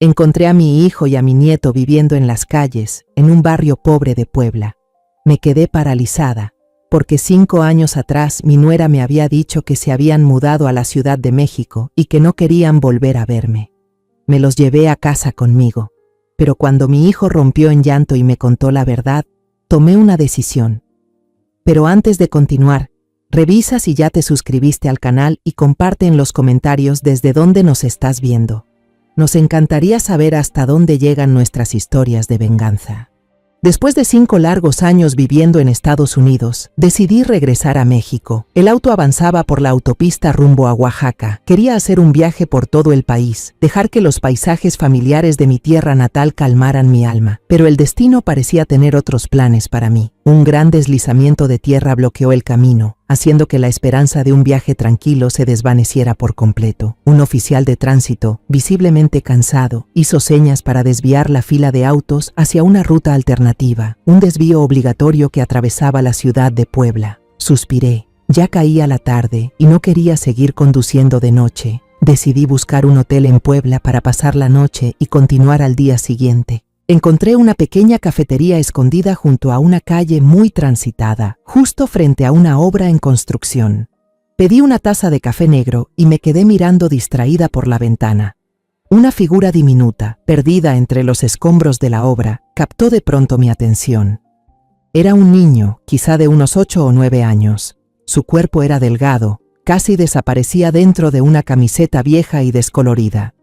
Encontré a mi hijo y a mi nieto viviendo en las calles, en un barrio pobre de Puebla. Me quedé paralizada, porque 5 años atrás mi nuera me había dicho que se habían mudado a la Ciudad de México y que no querían volver a verme. Me los llevé a casa conmigo, pero cuando mi hijo rompió en llanto y me contó la verdad, tomé una decisión. Pero antes de continuar, revisa si ya te suscribiste al canal y comparte en los comentarios desde dónde nos estás viendo. Nos encantaría saber hasta dónde llegan nuestras historias de venganza. Después de 5 largos años viviendo en Estados Unidos, decidí regresar a México. El auto avanzaba por la autopista rumbo a Oaxaca. Quería hacer un viaje por todo el país, dejar que los paisajes familiares de mi tierra natal calmaran mi alma. Pero el destino parecía tener otros planes para mí. Un gran deslizamiento de tierra bloqueó el camino, haciendo que la esperanza de un viaje tranquilo se desvaneciera por completo. Un oficial de tránsito, visiblemente cansado, hizo señas para desviar la fila de autos hacia una ruta alternativa, un desvío obligatorio que atravesaba la ciudad de Puebla. Suspiré. Ya caía la tarde y no quería seguir conduciendo de noche. Decidí buscar un hotel en Puebla para pasar la noche y continuar al día siguiente. Encontré una pequeña cafetería escondida junto a una calle muy transitada, justo frente a una obra en construcción. Pedí una taza de café negro y me quedé mirando distraída por la ventana. Una figura diminuta, perdida entre los escombros de la obra, captó de pronto mi atención. Era un niño, quizá de unos 8 o 9 años. Su cuerpo era delgado, casi desaparecía dentro de una camiseta vieja y descolorida.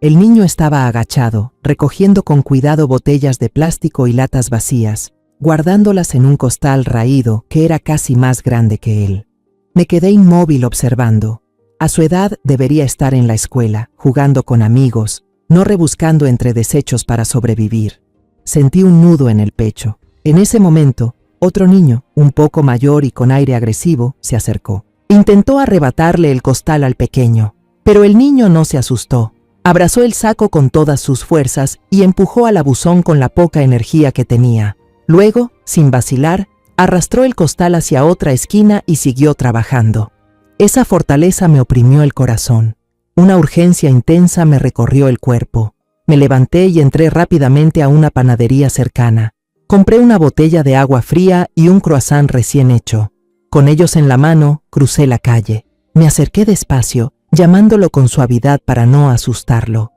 El niño estaba agachado, recogiendo con cuidado botellas de plástico y latas vacías, guardándolas en un costal raído que era casi más grande que él. Me quedé inmóvil observando. A su edad debería estar en la escuela, jugando con amigos, no rebuscando entre desechos para sobrevivir. Sentí un nudo en el pecho. En ese momento, otro niño, un poco mayor y con aire agresivo, se acercó. Intentó arrebatarle el costal al pequeño, pero el niño no se asustó. Abrazó el saco con todas sus fuerzas y empujó al abusón con la poca energía que tenía. Luego, sin vacilar, arrastró el costal hacia otra esquina y siguió trabajando. Esa fortaleza me oprimió el corazón. Una urgencia intensa me recorrió el cuerpo. Me levanté y entré rápidamente a una panadería cercana. Compré una botella de agua fría y un croissant recién hecho. Con ellos en la mano, crucé la calle. Me acerqué despacio, llamándolo con suavidad para no asustarlo.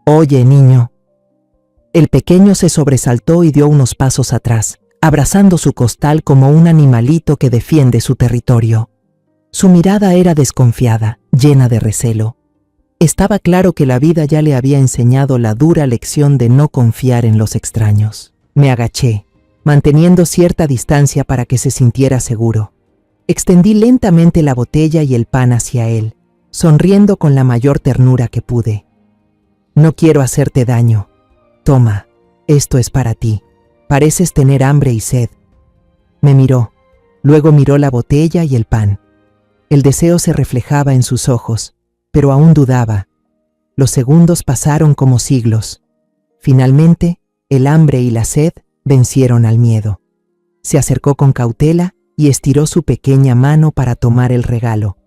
«Oye, niño». El pequeño se sobresaltó y dio unos pasos atrás, abrazando su costal como un animalito que defiende su territorio. Su mirada era desconfiada, llena de recelo. Estaba claro que la vida ya le había enseñado la dura lección de no confiar en los extraños. Me agaché, manteniendo cierta distancia para que se sintiera seguro. Extendí lentamente la botella y el pan hacia él, sonriendo con la mayor ternura que pude. «No quiero hacerte daño. Toma, esto es para ti. Pareces tener hambre y sed». Me miró, luego miró la botella y el pan. El deseo se reflejaba en sus ojos, pero aún dudaba. Los segundos pasaron como siglos. Finalmente, el hambre y la sed vencieron al miedo. Se acercó con cautela y estiró su pequeña mano para tomar el regalo.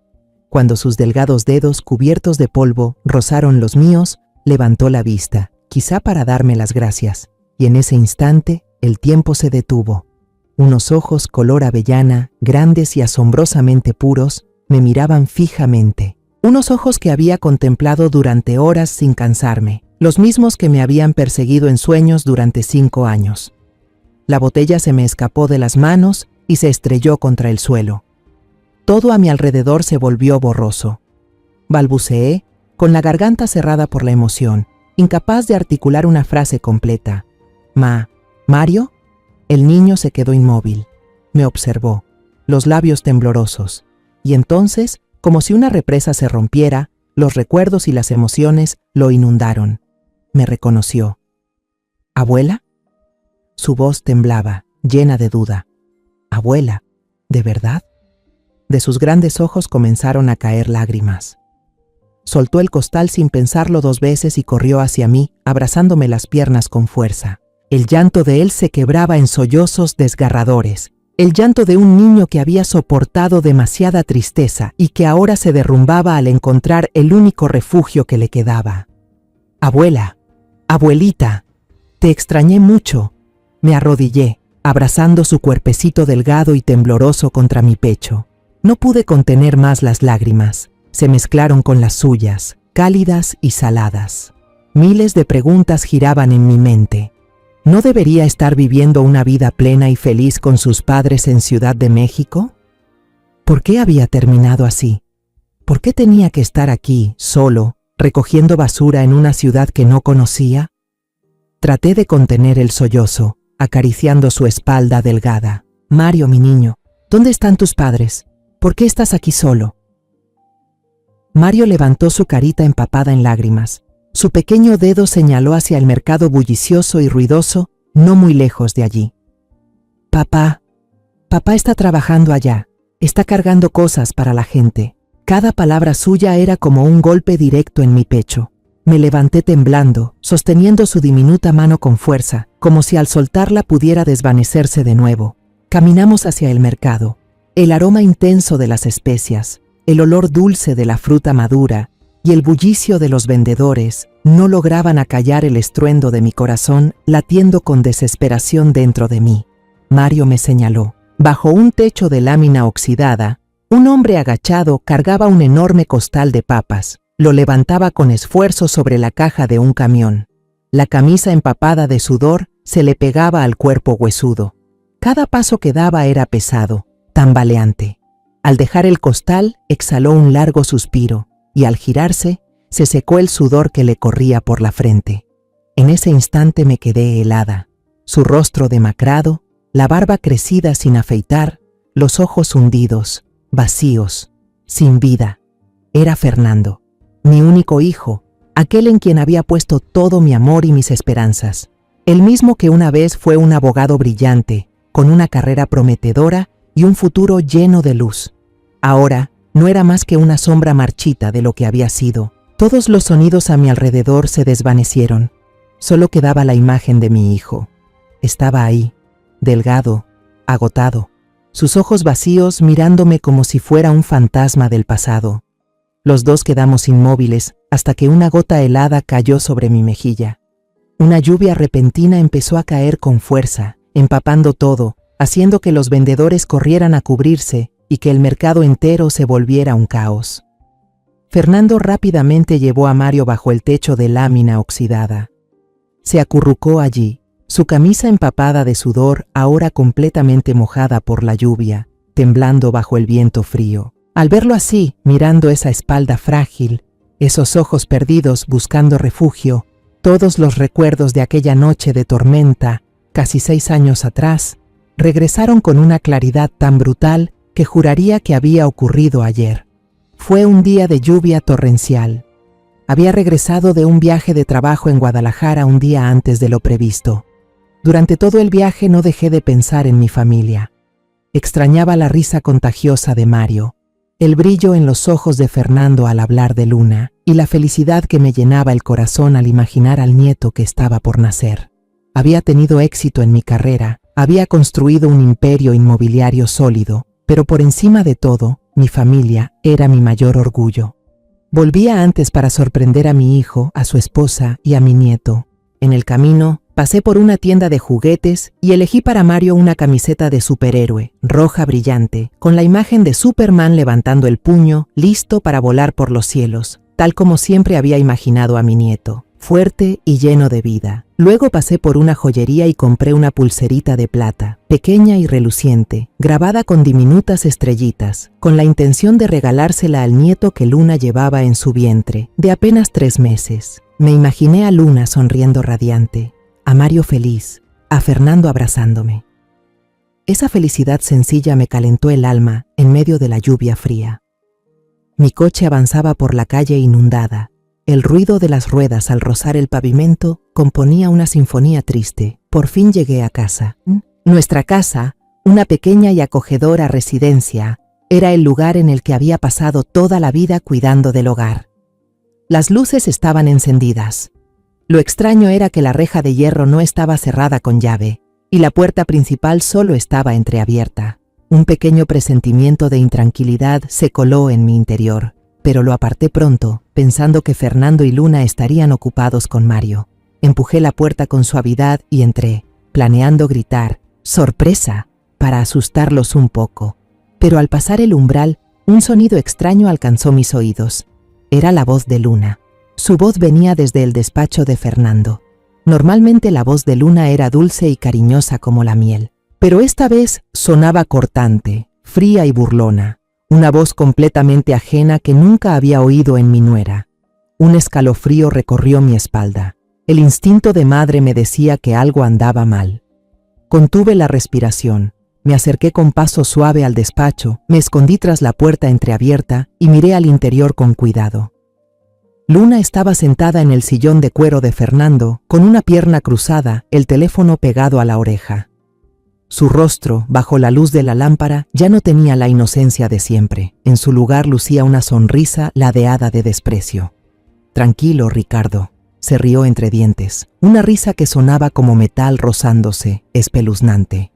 Cuando sus delgados dedos cubiertos de polvo rozaron los míos, levantó la vista, quizá para darme las gracias, y en ese instante el tiempo se detuvo. Unos ojos color avellana, grandes y asombrosamente puros, me miraban fijamente. Unos ojos que había contemplado durante horas sin cansarme, los mismos que me habían perseguido en sueños durante 5 años. La botella se me escapó de las manos y se estrelló contra el suelo. Todo a mi alrededor se volvió borroso. Balbuceé, con la garganta cerrada por la emoción, incapaz de articular una frase completa. ¿Mario? El niño se quedó inmóvil. Me observó, los labios temblorosos. Y entonces, como si una represa se rompiera, los recuerdos y las emociones lo inundaron. Me reconoció. ¿Abuela? Su voz temblaba, llena de duda. ¿Abuela? ¿De verdad? De sus grandes ojos comenzaron a caer lágrimas. Soltó el costal sin pensarlo 2 veces y corrió hacia mí, abrazándome las piernas con fuerza. El llanto de él se quebraba en sollozos desgarradores. El llanto de un niño que había soportado demasiada tristeza y que ahora se derrumbaba al encontrar el único refugio que le quedaba. «Abuela», Abuelita, te extrañé mucho. Me arrodillé, abrazando su cuerpecito delgado y tembloroso contra mi pecho. No pude contener más las lágrimas. Se mezclaron con las suyas, cálidas y saladas. Miles de preguntas giraban en mi mente. ¿No debería estar viviendo una vida plena y feliz con sus padres en Ciudad de México? ¿Por qué había terminado así? ¿Por qué tenía que estar aquí, solo, recogiendo basura en una ciudad que no conocía? Traté de contener el sollozo, acariciando su espalda delgada. Mario, mi niño, ¿dónde están tus padres? ¿Por qué estás aquí solo? Mario levantó su carita empapada en lágrimas. Su pequeño dedo señaló hacia el mercado bullicioso y ruidoso, no muy lejos de allí. Papá está trabajando allá, está cargando cosas para la gente. Cada palabra suya era como un golpe directo en mi pecho. Me levanté temblando, sosteniendo su diminuta mano con fuerza, como si al soltarla pudiera desvanecerse de nuevo. Caminamos hacia el mercado. El aroma intenso de las especias, el olor dulce de la fruta madura y el bullicio de los vendedores no lograban acallar el estruendo de mi corazón latiendo con desesperación dentro de mí. Mario me señaló. Bajo un techo de lámina oxidada, un hombre agachado cargaba un enorme costal de papas. Lo levantaba con esfuerzo sobre la caja de un camión. La camisa empapada de sudor se le pegaba al cuerpo huesudo. Cada paso que daba era pesado, tambaleante. Al dejar el costal, exhaló un largo suspiro y al girarse, se secó el sudor que le corría por la frente. En ese instante me quedé helada. Su rostro demacrado, la barba crecida sin afeitar, los ojos hundidos, vacíos, sin vida. Era Fernando, mi único hijo, aquel en quien había puesto todo mi amor y mis esperanzas. El mismo que una vez fue un abogado brillante, con una carrera prometedora y un futuro lleno de luz. Ahora, no era más que una sombra marchita de lo que había sido. Todos los sonidos a mi alrededor se desvanecieron. Solo quedaba la imagen de mi hijo. Estaba ahí, delgado, agotado, sus ojos vacíos mirándome como si fuera un fantasma del pasado. Los dos quedamos inmóviles hasta que una gota helada cayó sobre mi mejilla. Una lluvia repentina empezó a caer con fuerza, empapando todo, haciendo que los vendedores corrieran a cubrirse y que el mercado entero se volviera un caos. Fernando rápidamente llevó a Mario bajo el techo de lámina oxidada. Se acurrucó allí, su camisa empapada de sudor ahora completamente mojada por la lluvia, temblando bajo el viento frío. Al verlo así, mirando esa espalda frágil, esos ojos perdidos buscando refugio, todos los recuerdos de aquella noche de tormenta, casi 6 años atrás, regresaron con una claridad tan brutal que juraría que había ocurrido ayer. Fue un día de lluvia torrencial. Había regresado de un viaje de trabajo en Guadalajara un día antes de lo previsto. Durante todo el viaje no dejé de pensar en mi familia. Extrañaba la risa contagiosa de Mario, el brillo en los ojos de Fernando al hablar de Luna y la felicidad que me llenaba el corazón al imaginar al nieto que estaba por nacer. Había tenido éxito en mi carrera, había construido un imperio inmobiliario sólido, pero por encima de todo, mi familia era mi mayor orgullo. Volvía antes para sorprender a mi hijo, a su esposa y a mi nieto. En el camino, pasé por una tienda de juguetes y elegí para Mario una camiseta de superhéroe, roja brillante, con la imagen de Superman levantando el puño, listo para volar por los cielos, tal como siempre había imaginado a mi nieto, fuerte y lleno de vida. Luego pasé por una joyería y compré una pulserita de plata, pequeña y reluciente, grabada con diminutas estrellitas, con la intención de regalársela al nieto que Luna llevaba en su vientre, de apenas 3 meses. Me imaginé a Luna sonriendo radiante, a Mario feliz, a Fernando abrazándome. Esa felicidad sencilla me calentó el alma en medio de la lluvia fría. Mi coche avanzaba por la calle inundada. El ruido de las ruedas al rozar el pavimento componía una sinfonía triste. Por fin llegué a casa. Nuestra casa, una pequeña y acogedora residencia, era el lugar en el que había pasado toda la vida cuidando del hogar. Las luces estaban encendidas. Lo extraño era que la reja de hierro no estaba cerrada con llave, y la puerta principal solo estaba entreabierta. Un pequeño presentimiento de intranquilidad se coló en mi interior, pero lo aparté pronto, pensando que Fernando y Luna estarían ocupados con Mario. Empujé la puerta con suavidad y entré, planeando gritar ¡sorpresa!, para asustarlos un poco. Pero al pasar el umbral, un sonido extraño alcanzó mis oídos. Era la voz de Luna. Su voz venía desde el despacho de Fernando. Normalmente la voz de Luna era dulce y cariñosa como la miel, pero esta vez sonaba cortante, fría y burlona, una voz completamente ajena que nunca había oído en mi nuera. Un escalofrío recorrió mi espalda. El instinto de madre me decía que algo andaba mal. Contuve la respiración. Me acerqué con paso suave al despacho, me escondí tras la puerta entreabierta y miré al interior con cuidado. Luna estaba sentada en el sillón de cuero de Fernando, con una pierna cruzada, el teléfono pegado a la oreja. Su rostro, bajo la luz de la lámpara, ya no tenía la inocencia de siempre. En su lugar lucía una sonrisa ladeada de desprecio. «Tranquilo, Ricardo», se rió entre dientes, una risa que sonaba como metal rozándose, espeluznante.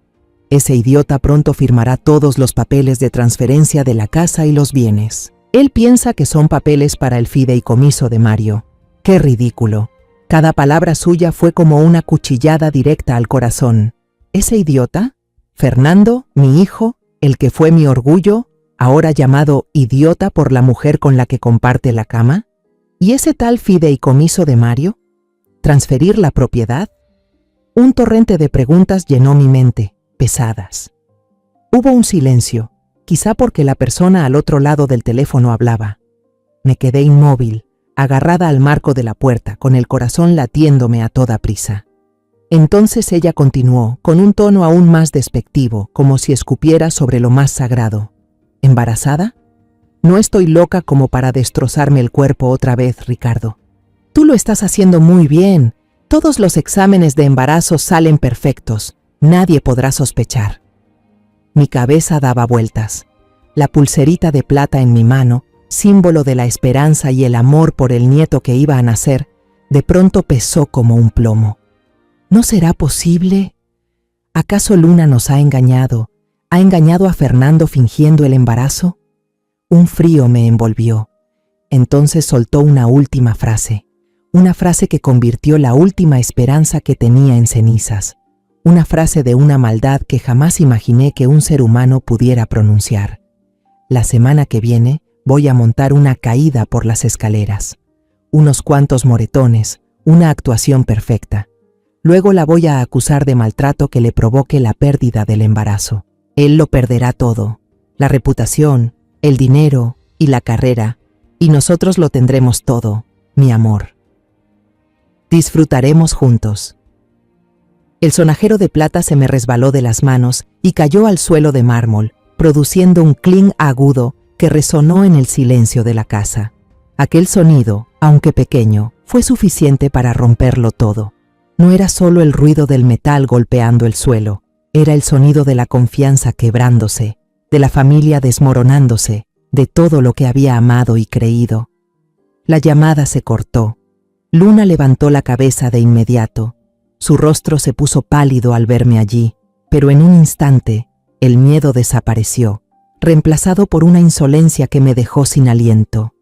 «Ese idiota pronto firmará todos los papeles de transferencia de la casa y los bienes. Él piensa que son papeles para el fideicomiso de Mario. ¡Qué ridículo!». Cada palabra suya fue como una cuchillada directa al corazón. ¿Ese idiota? Fernando, mi hijo, el que fue mi orgullo, ahora llamado idiota por la mujer con la que comparte la cama. ¿Y ese tal fideicomiso de Mario? ¿Transferir la propiedad? Un torrente de preguntas llenó mi mente, pesadas. Hubo un silencio, quizá porque la persona al otro lado del teléfono hablaba. Me quedé inmóvil, agarrada al marco de la puerta, con el corazón latiéndome a toda prisa. Entonces ella continuó, con un tono aún más despectivo, como si escupiera sobre lo más sagrado. ¿Embarazada? No estoy loca como para destrozarme el cuerpo otra vez, Ricardo. Tú lo estás haciendo muy bien. Todos los exámenes de embarazo salen perfectos. Nadie podrá sospechar. Mi cabeza daba vueltas. La pulserita de plata en mi mano, símbolo de la esperanza y el amor por el nieto que iba a nacer, de pronto pesó como un plomo. ¿No será posible? ¿Acaso Luna nos ha engañado? ¿Ha engañado a Fernando fingiendo el embarazo? Un frío me envolvió. Entonces soltó una última frase. Una frase que convirtió la última esperanza que tenía en cenizas. Una frase de una maldad que jamás imaginé que un ser humano pudiera pronunciar. La semana que viene voy a montar una caída por las escaleras. Unos cuantos moretones, una actuación perfecta. Luego la voy a acusar de maltrato que le provoque la pérdida del embarazo. Él lo perderá todo, la reputación, el dinero y la carrera, y nosotros lo tendremos todo, mi amor. Disfrutaremos juntos. El sonajero de plata se me resbaló de las manos y cayó al suelo de mármol, produciendo un clink agudo que resonó en el silencio de la casa. Aquel sonido, aunque pequeño, fue suficiente para romperlo todo. No era solo el ruido del metal golpeando el suelo, era el sonido de la confianza quebrándose, de la familia desmoronándose, de todo lo que había amado y creído. La llamada se cortó. Luna levantó la cabeza de inmediato. Su rostro se puso pálido al verme allí, pero en un instante el miedo desapareció, reemplazado por una insolencia que me dejó sin aliento.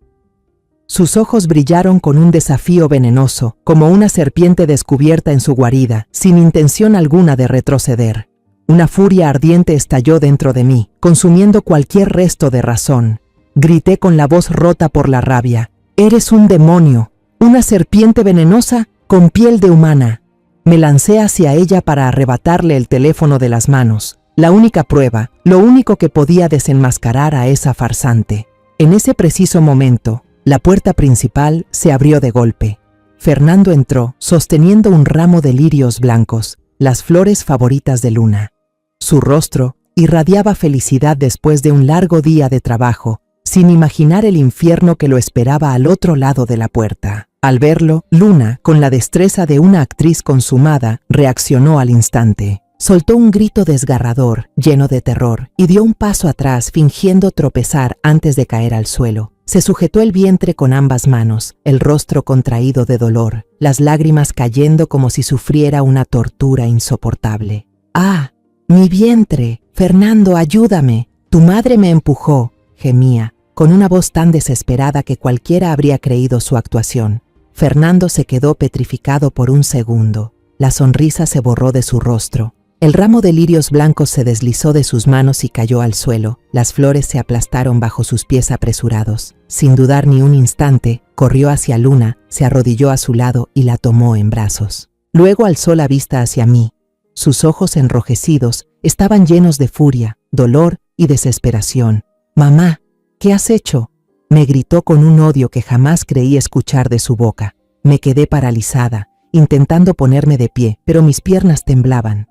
Sus ojos brillaron con un desafío venenoso, como una serpiente descubierta en su guarida, sin intención alguna de retroceder. Una furia ardiente estalló dentro de mí, consumiendo cualquier resto de razón. Grité con la voz rota por la rabia. «¡Eres un demonio! ¡Una serpiente venenosa con piel de humana!». Me lancé hacia ella para arrebatarle el teléfono de las manos, la única prueba, lo único que podía desenmascarar a esa farsante. En ese preciso momento, la puerta principal se abrió de golpe. Fernando entró, sosteniendo un ramo de lirios blancos, las flores favoritas de Luna. Su rostro irradiaba felicidad después de un largo día de trabajo, sin imaginar el infierno que lo esperaba al otro lado de la puerta. Al verlo, Luna, con la destreza de una actriz consumada, reaccionó al instante. Soltó un grito desgarrador, lleno de terror, y dio un paso atrás fingiendo tropezar antes de caer al suelo. Se sujetó el vientre con ambas manos, el rostro contraído de dolor, las lágrimas cayendo como si sufriera una tortura insoportable. «¡Ah! ¡Mi vientre! Fernando, ayúdame! Tu madre me empujó», gemía, con una voz tan desesperada que cualquiera habría creído su actuación. Fernando se quedó petrificado por un segundo. La sonrisa se borró de su rostro. El ramo de lirios blancos se deslizó de sus manos y cayó al suelo. Las flores se aplastaron bajo sus pies apresurados. Sin dudar ni un instante, corrió hacia Luna, se arrodilló a su lado y la tomó en brazos. Luego alzó la vista hacia mí. Sus ojos enrojecidos estaban llenos de furia, dolor y desesperación. «Mamá, ¿qué has hecho?», me gritó con un odio que jamás creí escuchar de su boca. Me quedé paralizada, intentando ponerme de pie, pero mis piernas temblaban.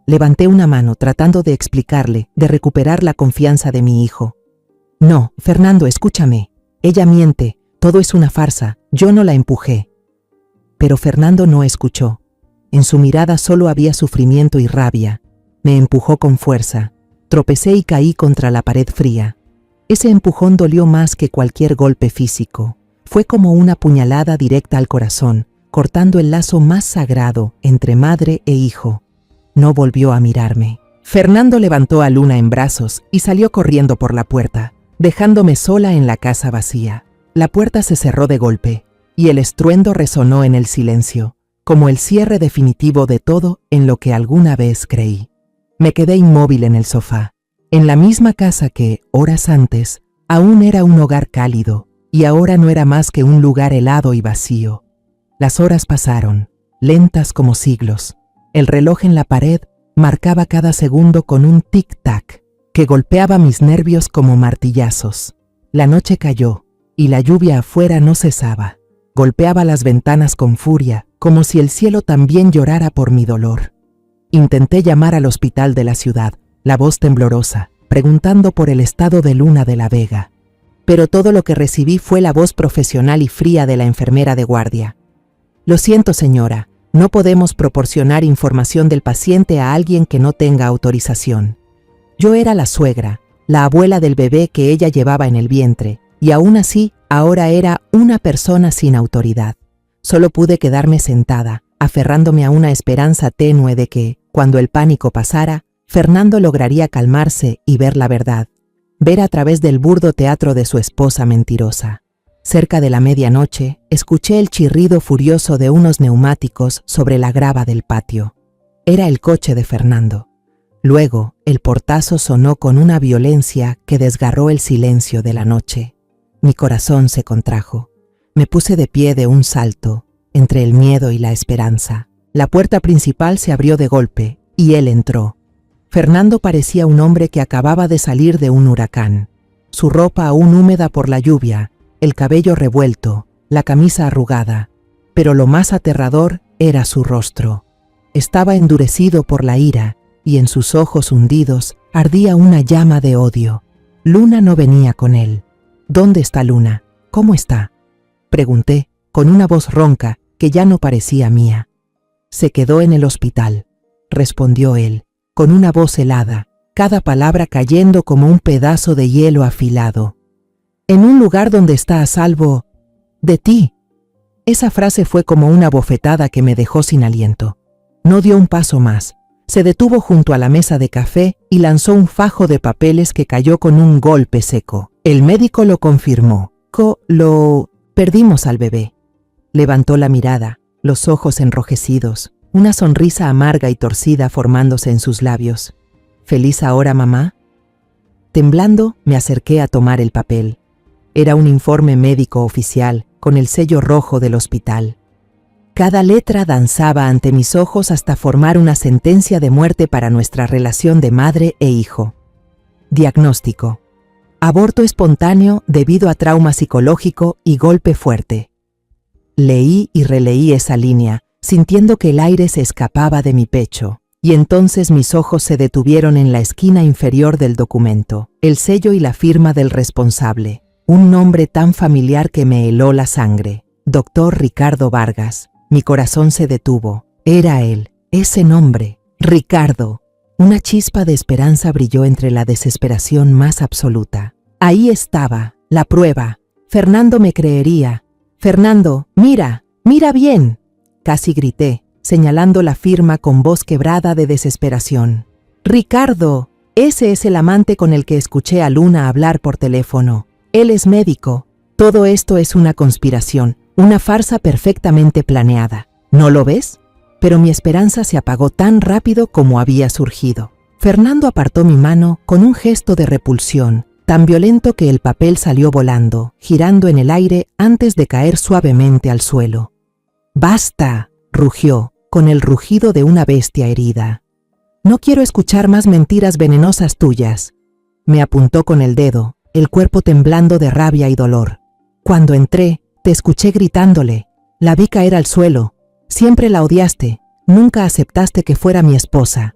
Levanté una mano tratando de explicarle, de recuperar la confianza de mi hijo. «No, Fernando, escúchame. Ella miente, todo es una farsa, yo no la empujé». Pero Fernando no escuchó. En su mirada solo había sufrimiento y rabia. Me empujó con fuerza. Tropecé y caí contra la pared fría. Ese empujón dolió más que cualquier golpe físico. Fue como una puñalada directa al corazón, cortando el lazo más sagrado entre madre e hijo. No volvió a mirarme. Fernando levantó a Luna en brazos y salió corriendo por la puerta, dejándome sola en la casa vacía. La puerta se cerró de golpe, y el estruendo resonó en el silencio, como el cierre definitivo de todo en lo que alguna vez creí. Me quedé inmóvil en el sofá, en la misma casa que, horas antes, aún era un hogar cálido, y ahora no era más que un lugar helado y vacío. Las horas pasaron, lentas como siglos. El reloj en la pared marcaba cada segundo con un tic-tac que golpeaba mis nervios como martillazos. La noche cayó, y la lluvia afuera no cesaba. Golpeaba las ventanas con furia, como si el cielo también llorara por mi dolor. Intenté llamar al hospital de la ciudad, la voz temblorosa, preguntando por el estado de Luna de la Vega. Pero todo lo que recibí fue la voz profesional y fría de la enfermera de guardia. «Lo siento, señora, no podemos proporcionar información del paciente a alguien que no tenga autorización». Yo era la suegra, la abuela del bebé que ella llevaba en el vientre, y aún así, ahora era una persona sin autoridad. Solo pude quedarme sentada, aferrándome a una esperanza tenue de que, cuando el pánico pasara, Fernando lograría calmarse y ver la verdad, ver a través del burdo teatro de su esposa mentirosa. Cerca de la medianoche, escuché el chirrido furioso de unos neumáticos sobre la grava del patio. Era el coche de Fernando. Luego, el portazo sonó con una violencia que desgarró el silencio de la noche. Mi corazón se contrajo. Me puse de pie de un salto, entre el miedo y la esperanza. La puerta principal se abrió de golpe, y él entró. Fernando parecía un hombre que acababa de salir de un huracán. Su ropa aún húmeda por la lluvia, el cabello revuelto, la camisa arrugada. Pero lo más aterrador era su rostro. Estaba endurecido por la ira, y en sus ojos hundidos ardía una llama de odio. Luna no venía con él. «¿Dónde está Luna? ¿Cómo está?», pregunté, con una voz ronca que ya no parecía mía. «Se quedó en el hospital», respondió él, con una voz helada, cada palabra cayendo como un pedazo de hielo afilado. «En un lugar donde está a salvo de ti». Esa frase fue como una bofetada que me dejó sin aliento. No dio un paso más. Se detuvo junto a la mesa de café y lanzó un fajo de papeles que cayó con un golpe seco. El médico lo confirmó. Perdimos al bebé». Levantó la mirada, los ojos enrojecidos, una sonrisa amarga y torcida formándose en sus labios. «¿Feliz ahora, mamá?». Temblando, me acerqué a tomar el papel. Era un informe médico oficial, con el sello rojo del hospital. Cada letra danzaba ante mis ojos hasta formar una sentencia de muerte para nuestra relación de madre e hijo. Diagnóstico: aborto espontáneo debido a trauma psicológico y golpe fuerte. Leí y releí esa línea, sintiendo que el aire se escapaba de mi pecho, y entonces mis ojos se detuvieron en la esquina inferior del documento, el sello y la firma del responsable, un nombre tan familiar que me heló la sangre: Dr. Ricardo Vargas. Mi corazón se detuvo. Era él, ese nombre, Ricardo. Una chispa de esperanza brilló entre la desesperación más absoluta. Ahí estaba, la prueba. Fernando me creería. «Fernando, mira, mira bien», casi grité, señalando la firma con voz quebrada de desesperación. «Ricardo, ese es el amante con el que escuché a Luna hablar por teléfono. Él es médico. Todo esto es una conspiración. Una farsa perfectamente planeada. ¿No lo ves? Pero mi esperanza se apagó tan rápido como había surgido. Fernando apartó mi mano con un gesto de repulsión, tan violento que el papel salió volando, girando en el aire antes de caer suavemente al suelo. ¡Basta!, rugió, con el rugido de una bestia herida. No quiero escuchar más mentiras venenosas tuyas. Me apuntó con el dedo, el cuerpo temblando de rabia y dolor. Cuando entré, te escuché gritándole. La vi caer al suelo. Siempre la odiaste, nunca aceptaste que fuera mi esposa.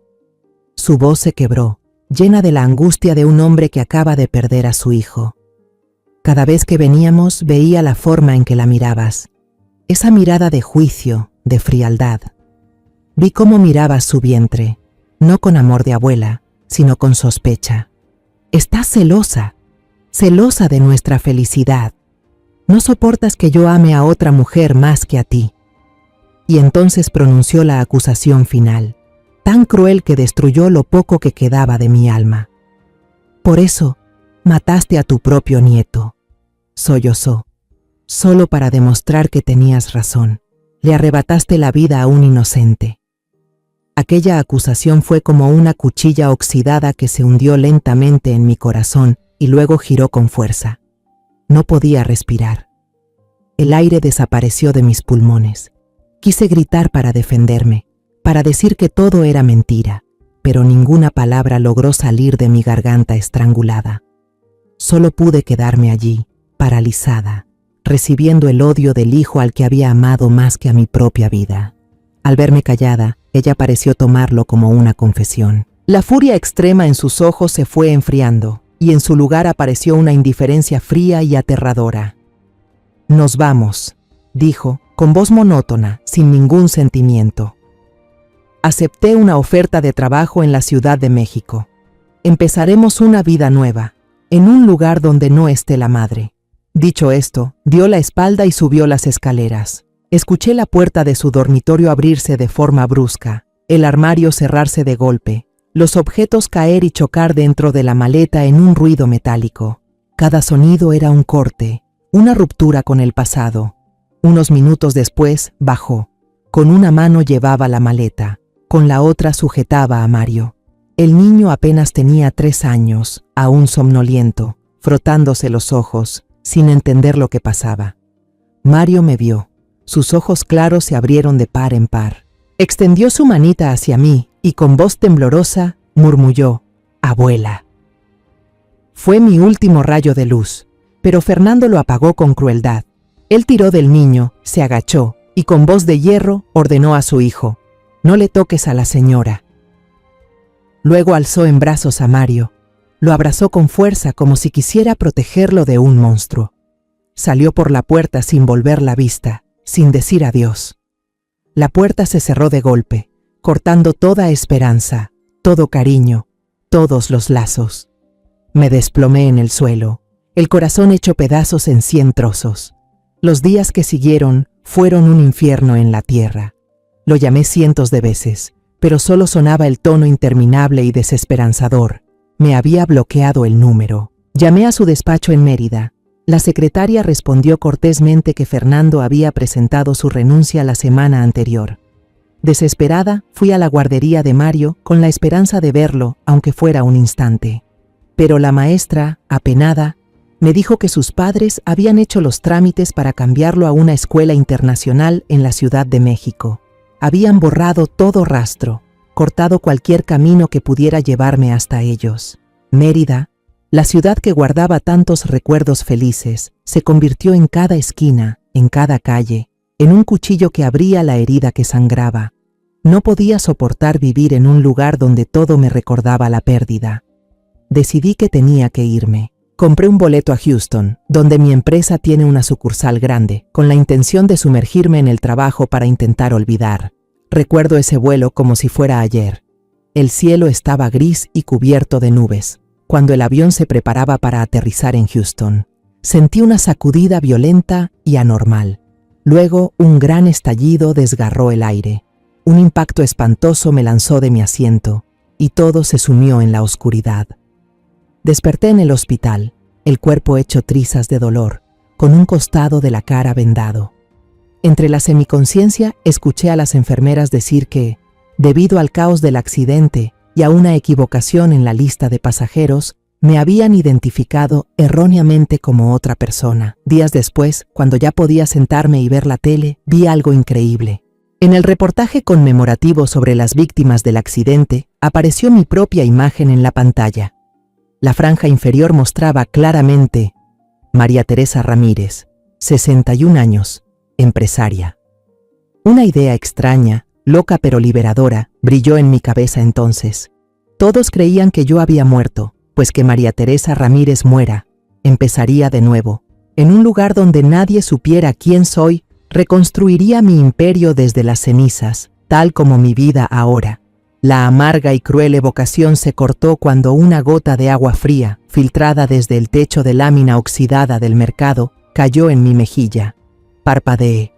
Su voz se quebró, llena de la angustia de un hombre que acaba de perder a su hijo. Cada vez que veníamos veía la forma en que la mirabas. Esa mirada de juicio, de frialdad. Vi cómo mirabas su vientre, no con amor de abuela, sino con sospecha. Estás celosa, celosa de nuestra felicidad. No soportas que yo ame a otra mujer más que a ti. Y entonces pronunció la acusación final, tan cruel que destruyó lo poco que quedaba de mi alma. Por eso, mataste a tu propio nieto. Sollozó, solo para demostrar que tenías razón. Le arrebataste la vida a un inocente. Aquella acusación fue como una cuchilla oxidada que se hundió lentamente en mi corazón y luego giró con fuerza. No podía respirar. El aire desapareció de mis pulmones. Quise gritar para defenderme, para decir que todo era mentira, pero ninguna palabra logró salir de mi garganta estrangulada. Solo pude quedarme allí, paralizada, recibiendo el odio del hijo al que había amado más que a mi propia vida. Al verme callada, ella pareció tomarlo como una confesión. La furia extrema en sus ojos se fue enfriando, y en su lugar apareció una indiferencia fría y aterradora. «Nos vamos», dijo, con voz monótona, sin ningún sentimiento. Acepté una oferta de trabajo en la Ciudad de México. Empezaremos una vida nueva, en un lugar donde no esté la madre. Dicho esto, dio la espalda y subió las escaleras. Escuché la puerta de su dormitorio abrirse de forma brusca, el armario cerrarse de golpe, los objetos caer y chocar dentro de la maleta en un ruido metálico. Cada sonido era un corte, una ruptura con el pasado. Unos minutos después, bajó. Con una mano llevaba la maleta, con la otra sujetaba a Mario. El niño apenas tenía 3 años, aún somnoliento, frotándose los ojos, sin entender lo que pasaba. Mario me vio. Sus ojos claros se abrieron de par en par. Extendió su manita hacia mí y con voz temblorosa murmulló: «Abuela». Fue mi último rayo de luz, pero Fernando lo apagó con crueldad. Él tiró del niño, se agachó y con voz de hierro ordenó a su hijo: «No le toques a la señora». Luego alzó en brazos a Mario. Lo abrazó con fuerza como si quisiera protegerlo de un monstruo. Salió por la puerta sin volver la vista, sin decir adiós. La puerta se cerró de golpe, cortando toda esperanza, todo cariño, todos los lazos. Me desplomé en el suelo, el corazón hecho pedazos en 100 trozos. Los días que siguieron fueron un infierno en la tierra. Lo llamé cientos de veces, pero solo sonaba el tono interminable y desesperanzador. Me había bloqueado el número. Llamé a su despacho en Mérida. La secretaria respondió cortésmente que Fernando había presentado su renuncia la semana anterior. Desesperada, fui a la guardería de Mario con la esperanza de verlo, aunque fuera un instante. Pero la maestra, apenada, me dijo que sus padres habían hecho los trámites para cambiarlo a una escuela internacional en la Ciudad de México. Habían borrado todo rastro, cortado cualquier camino que pudiera llevarme hasta ellos. Mérida, la ciudad que guardaba tantos recuerdos felices, se convirtió en cada esquina, en cada calle, en un cuchillo que abría la herida que sangraba. No podía soportar vivir en un lugar donde todo me recordaba la pérdida. Decidí que tenía que irme. Compré un boleto a Houston, donde mi empresa tiene una sucursal grande, con la intención de sumergirme en el trabajo para intentar olvidar. Recuerdo ese vuelo como si fuera ayer. El cielo estaba gris y cubierto de nubes. Cuando el avión se preparaba para aterrizar en Houston, sentí una sacudida violenta y anormal. Luego, un gran estallido desgarró el aire. Un impacto espantoso me lanzó de mi asiento, y todo se sumió en la oscuridad. Desperté en el hospital, el cuerpo hecho trizas de dolor, con un costado de la cara vendado. Entre la semiconciencia, escuché a las enfermeras decir que, debido al caos del accidente y a una equivocación en la lista de pasajeros, me habían identificado erróneamente como otra persona. Días después, cuando ya podía sentarme y ver la tele, vi algo increíble. En el reportaje conmemorativo sobre las víctimas del accidente, apareció mi propia imagen en la pantalla. La franja inferior mostraba claramente María Teresa Ramírez, 61 años, empresaria. Una idea extraña, loca pero liberadora, brilló en mi cabeza entonces. Todos creían que yo había muerto, pues que María Teresa Ramírez muera, empezaría de nuevo. En un lugar donde nadie supiera quién soy, reconstruiría mi imperio desde las cenizas, tal como mi vida ahora. La amarga y cruel evocación se cortó cuando una gota de agua fría, filtrada desde el techo de lámina oxidada del mercado, cayó en mi mejilla. Parpadeé.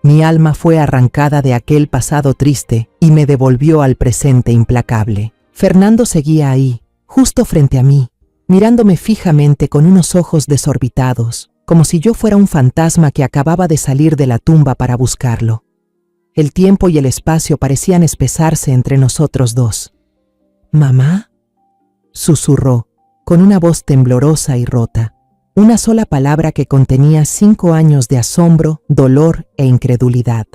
Mi alma fue arrancada de aquel pasado triste y me devolvió al presente implacable. Fernando seguía ahí, justo frente a mí, mirándome fijamente con unos ojos desorbitados, como si yo fuera un fantasma que acababa de salir de la tumba para buscarlo. El tiempo y el espacio parecían espesarse entre nosotros dos. «¿Mamá?», susurró, con una voz temblorosa y rota. Una sola palabra que contenía 5 años de asombro, dolor e incredulidad.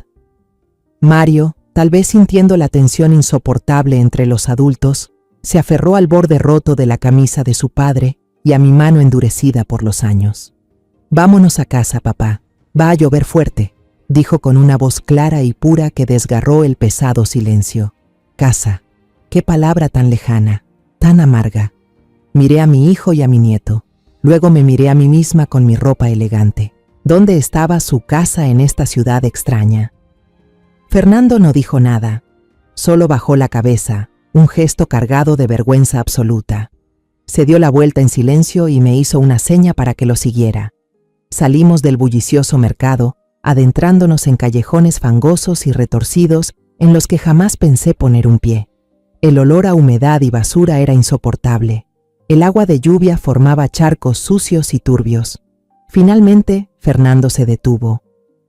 Mario, tal vez sintiendo la tensión insoportable entre los adultos, se aferró al borde roto de la camisa de su padre y a mi mano endurecida por los años. «Vámonos a casa, papá. Va a llover fuerte», dijo con una voz clara y pura que desgarró el pesado silencio. Casa. Qué palabra tan lejana, tan amarga. Miré a mi hijo y a mi nieto. Luego me miré a mí misma con mi ropa elegante. ¿Dónde estaba su casa en esta ciudad extraña? Fernando no dijo nada. Solo bajó la cabeza, un gesto cargado de vergüenza absoluta. Se dio la vuelta en silencio y me hizo una seña para que lo siguiera. Salimos del bullicioso mercado, adentrándonos en callejones fangosos y retorcidos en los que jamás pensé poner un pie. El olor a humedad y basura era insoportable. El agua de lluvia formaba charcos sucios y turbios. Finalmente, Fernando se detuvo.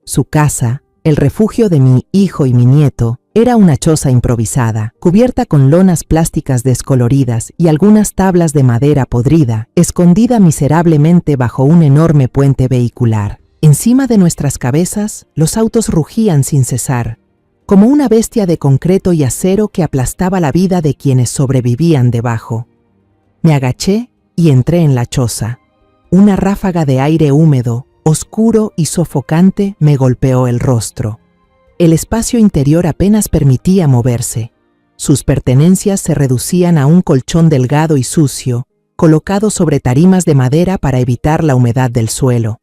Su casa, el refugio de mi hijo y mi nieto, era una choza improvisada, cubierta con lonas plásticas descoloridas y algunas tablas de madera podrida, escondida miserablemente bajo un enorme puente vehicular. Encima de nuestras cabezas, los autos rugían sin cesar, como una bestia de concreto y acero que aplastaba la vida de quienes sobrevivían debajo. Me agaché y entré en la choza. Una ráfaga de aire húmedo, oscuro y sofocante me golpeó el rostro. El espacio interior apenas permitía moverse. Sus pertenencias se reducían a un colchón delgado y sucio, colocado sobre tarimas de madera para evitar la humedad del suelo.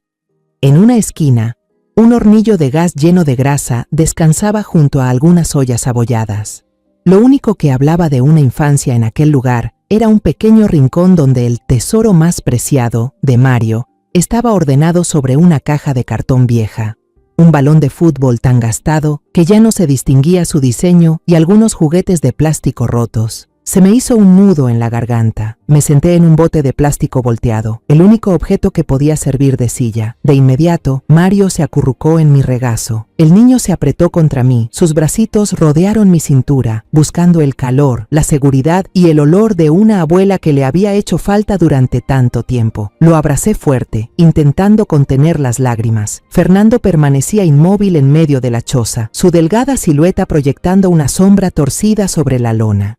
En una esquina, un hornillo de gas lleno de grasa descansaba junto a algunas ollas abolladas. Lo único que hablaba de una infancia en aquel lugar era un pequeño rincón donde el tesoro más preciado, de Mario, estaba ordenado sobre una caja de cartón vieja. Un balón de fútbol tan gastado que ya no se distinguía su diseño y algunos juguetes de plástico rotos. Se me hizo un nudo en la garganta. Me senté en un bote de plástico volteado, el único objeto que podía servir de silla. De inmediato, Mario se acurrucó en mi regazo. El niño se apretó contra mí. Sus bracitos rodearon mi cintura, buscando el calor, la seguridad y el olor de una abuela que le había hecho falta durante tanto tiempo. Lo abracé fuerte, intentando contener las lágrimas. Fernando permanecía inmóvil en medio de la choza, su delgada silueta proyectando una sombra torcida sobre la lona.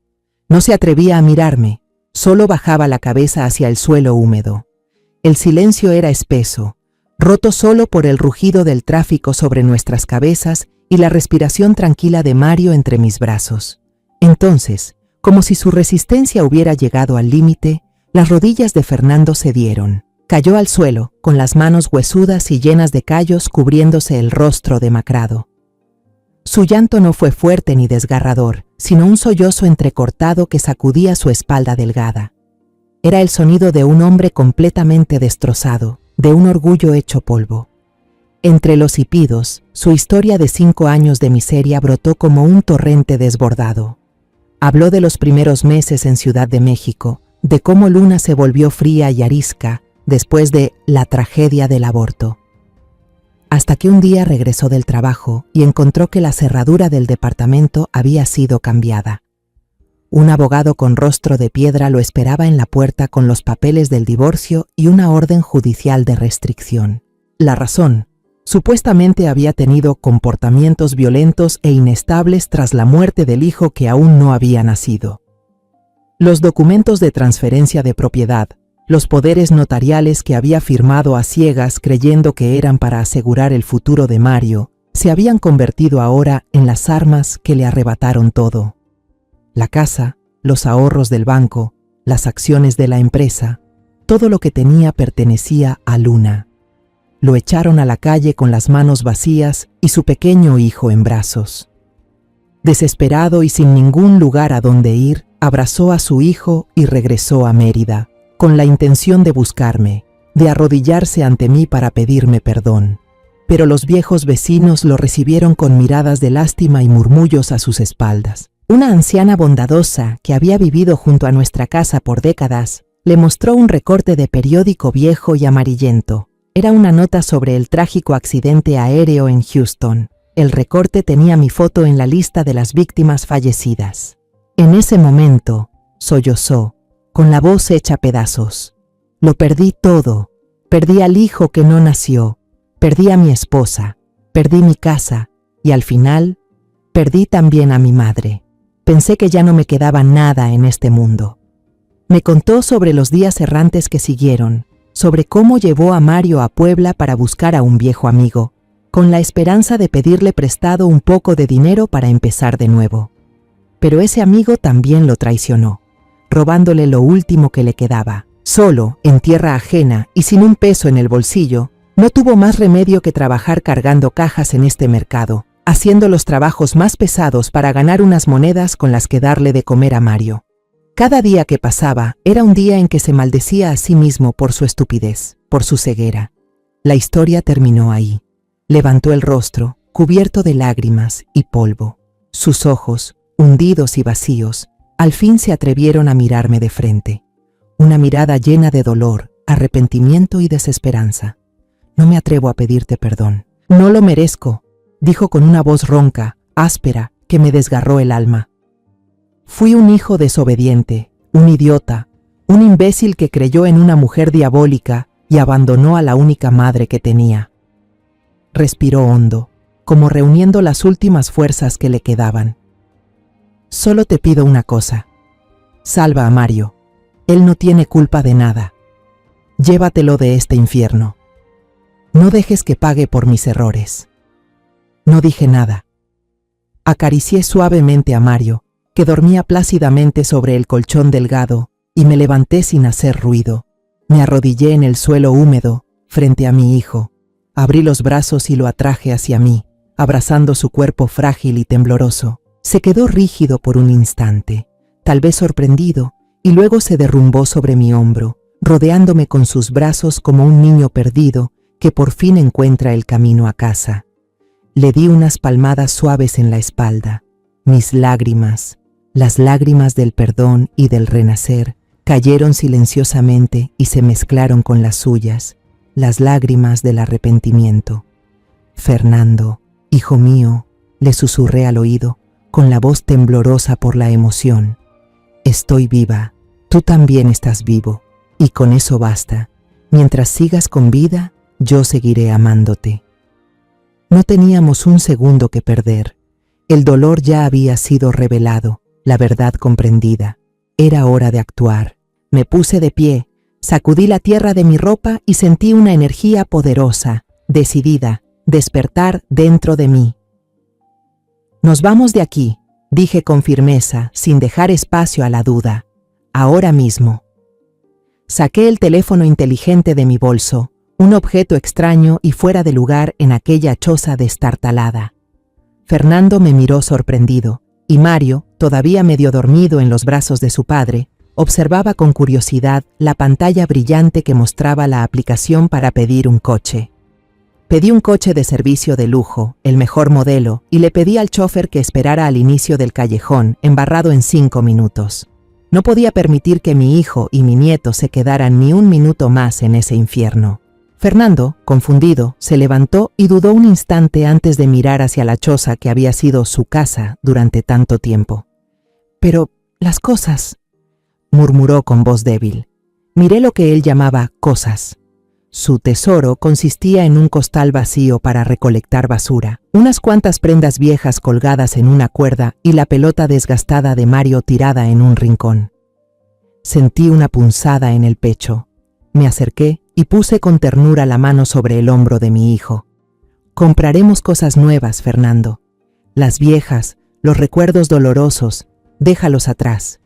No se atrevía a mirarme, solo bajaba la cabeza hacia el suelo húmedo. El silencio era espeso, roto solo por el rugido del tráfico sobre nuestras cabezas y la respiración tranquila de Mario entre mis brazos. Entonces, como si su resistencia hubiera llegado al límite, las rodillas de Fernando cedieron. Cayó al suelo, con las manos huesudas y llenas de callos cubriéndose el rostro demacrado. Su llanto no fue fuerte ni desgarrador, sino un sollozo entrecortado que sacudía su espalda delgada. Era el sonido de un hombre completamente destrozado, de un orgullo hecho polvo. Entre los hipidos, su historia de 5 años de miseria brotó como un torrente desbordado. Habló de los primeros meses en Ciudad de México, de cómo Luna se volvió fría y arisca después de la tragedia del aborto. hasta que un día regresó del trabajo y encontró que la cerradura del departamento había sido cambiada. Un abogado con rostro de piedra lo esperaba en la puerta con los papeles del divorcio y una orden judicial de restricción. La razón: supuestamente había tenido comportamientos violentos e inestables tras la muerte del hijo que aún no había nacido. Los documentos de transferencia de propiedad, los poderes notariales que había firmado a ciegas creyendo que eran para asegurar el futuro de Mario, se habían convertido ahora en las armas que le arrebataron todo. La casa, los ahorros del banco, las acciones de la empresa, todo lo que tenía pertenecía a Luna. Lo echaron a la calle con las manos vacías y su pequeño hijo en brazos. Desesperado y sin ningún lugar a donde ir, abrazó a su hijo y regresó a Mérida, con la intención de buscarme, de arrodillarse ante mí para pedirme perdón. Pero los viejos vecinos lo recibieron con miradas de lástima y murmullos a sus espaldas. Una anciana bondadosa que había vivido junto a nuestra casa por décadas le mostró un recorte de periódico viejo y amarillento. Era una nota sobre el trágico accidente aéreo en Houston. El recorte tenía mi foto en la lista de las víctimas fallecidas. En ese momento, sollozó, con la voz hecha pedazos. Lo perdí todo. Perdí al hijo que no nació. Perdí a mi esposa. Perdí mi casa. Y al final, perdí también a mi madre. Pensé que ya no me quedaba nada en este mundo. Me contó sobre los días errantes que siguieron, sobre cómo llevó a Mario a Puebla para buscar a un viejo amigo, con la esperanza de pedirle prestado un poco de dinero para empezar de nuevo. Pero ese amigo también lo traicionó, robándole lo último que le quedaba. Solo, en tierra ajena y sin un peso en el bolsillo, no tuvo más remedio que trabajar cargando cajas en este mercado, haciendo los trabajos más pesados para ganar unas monedas con las que darle de comer a Mario. Cada día que pasaba era un día en que se maldecía a sí mismo por su estupidez, por su ceguera. La historia terminó ahí. Levantó el rostro, cubierto de lágrimas y polvo. Sus ojos, hundidos y vacíos, al fin se atrevieron a mirarme de frente. Una mirada llena de dolor, arrepentimiento y desesperanza. No me atrevo a pedirte perdón. No lo merezco, dijo con una voz ronca, áspera, que me desgarró el alma. Fui un hijo desobediente, un idiota, un imbécil que creyó en una mujer diabólica y abandonó a la única madre que tenía. Respiró hondo, como reuniendo las últimas fuerzas que le quedaban. Solo te pido una cosa. Salva a Mario. Él no tiene culpa de nada. Llévatelo de este infierno. No dejes que pague por mis errores. No dije nada. Acaricié suavemente a Mario, que dormía plácidamente sobre el colchón delgado, y me levanté sin hacer ruido. Me arrodillé en el suelo húmedo, frente a mi hijo. Abrí los brazos y lo atraje hacia mí, abrazando su cuerpo frágil y tembloroso. Se quedó rígido por un instante, tal vez sorprendido, y luego se derrumbó sobre mi hombro, rodeándome con sus brazos como un niño perdido que por fin encuentra el camino a casa. Le di unas palmadas suaves en la espalda. Mis lágrimas, las lágrimas del perdón y del renacer, cayeron silenciosamente y se mezclaron con las suyas, las lágrimas del arrepentimiento. Fernando, hijo mío, le susurré al oído, con la voz temblorosa por la emoción. Estoy viva, tú también estás vivo, y con eso basta. Mientras sigas con vida, yo seguiré amándote. No teníamos un segundo que perder. El dolor ya había sido revelado, la verdad comprendida. Era hora de actuar. Me puse de pie, sacudí la tierra de mi ropa y sentí una energía poderosa, decidida, despertar dentro de mí. Nos vamos de aquí, dije con firmeza, sin dejar espacio a la duda. Ahora mismo. Saqué el teléfono inteligente de mi bolso, un objeto extraño y fuera de lugar en aquella choza destartalada. Fernando me miró sorprendido, y Mario, todavía medio dormido en los brazos de su padre, observaba con curiosidad la pantalla brillante que mostraba la aplicación para pedir un coche. Pedí un coche de servicio de lujo, el mejor modelo, y le pedí al chofer que esperara al inicio del callejón, embarrado en 5 minutos. No podía permitir que mi hijo y mi nieto se quedaran ni un minuto más en ese infierno. Fernando, confundido, se levantó y dudó un instante antes de mirar hacia la choza que había sido su casa durante tanto tiempo. «Pero las cosas», murmuró con voz débil. Miré lo que él llamaba cosas. Su tesoro consistía en un costal vacío para recolectar basura, unas cuantas prendas viejas colgadas en una cuerda y la pelota desgastada de Mario tirada en un rincón. Sentí una punzada en el pecho. Me acerqué y puse con ternura la mano sobre el hombro de mi hijo. «Compraremos cosas nuevas, Fernando. Las viejas, los recuerdos dolorosos, déjalos atrás».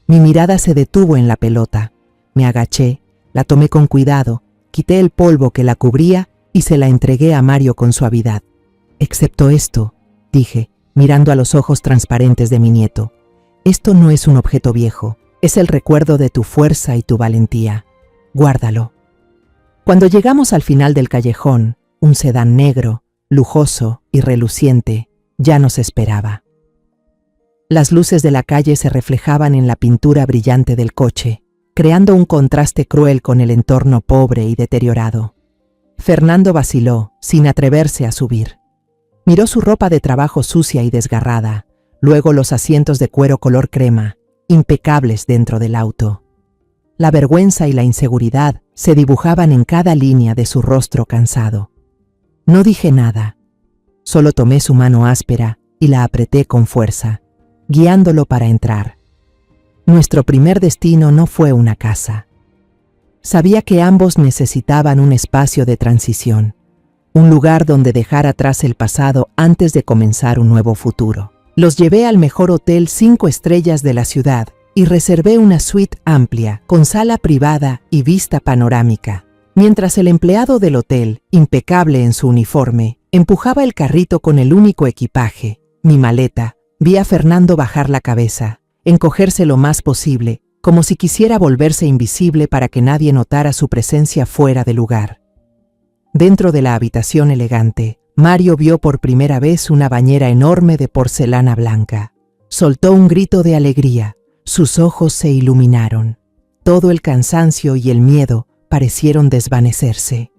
Mi mirada se detuvo en la pelota. Me agaché, la tomé con cuidado, quité el polvo que la cubría y se la entregué a Mario con suavidad. «Excepto esto», dije, mirando a los ojos transparentes de mi nieto. «Esto no es un objeto viejo, es el recuerdo de tu fuerza y tu valentía. Guárdalo». Cuando llegamos al final del callejón, un sedán negro, lujoso y reluciente, ya nos esperaba. Las luces de la calle se reflejaban en la pintura brillante del coche, creando un contraste cruel con el entorno pobre y deteriorado. Fernando vaciló, sin atreverse a subir. Miró su ropa de trabajo sucia y desgarrada, luego los asientos de cuero color crema, impecables dentro del auto. La vergüenza y la inseguridad se dibujaban en cada línea de su rostro cansado. No dije nada, solo tomé su mano áspera y la apreté con fuerza, guiándolo para entrar. Nuestro primer destino no fue una casa. Sabía que ambos necesitaban un espacio de transición, un lugar donde dejar atrás el pasado antes de comenzar un nuevo futuro. Los llevé al mejor hotel 5 estrellas de la ciudad y reservé una suite amplia, con sala privada y vista panorámica. Mientras el empleado del hotel, impecable en su uniforme, empujaba el carrito con el único equipaje, mi maleta, vi a Fernando bajar la cabeza, encogerse lo más posible, como si quisiera volverse invisible para que nadie notara su presencia fuera de lugar. Dentro de la habitación elegante, Mario vio por primera vez una bañera enorme de porcelana blanca. Soltó un grito de alegría, sus ojos se iluminaron. Todo el cansancio y el miedo parecieron desvanecerse.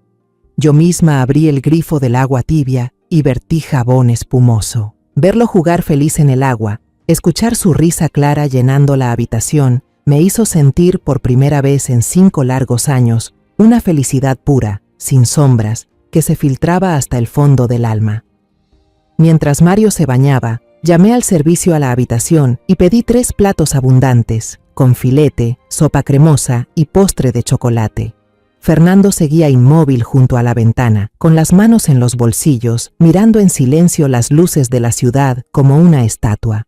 Yo misma abrí el grifo del agua tibia y vertí jabón espumoso. Verlo jugar feliz en el agua, escuchar su risa clara llenando la habitación, me hizo sentir por primera vez en 5 largos años una felicidad pura, sin sombras, que se filtraba hasta el fondo del alma. Mientras Mario se bañaba, llamé al servicio a la habitación y pedí 3 platos abundantes, con filete, sopa cremosa y postre de chocolate. Fernando seguía inmóvil junto a la ventana, con las manos en los bolsillos, mirando en silencio las luces de la ciudad como una estatua.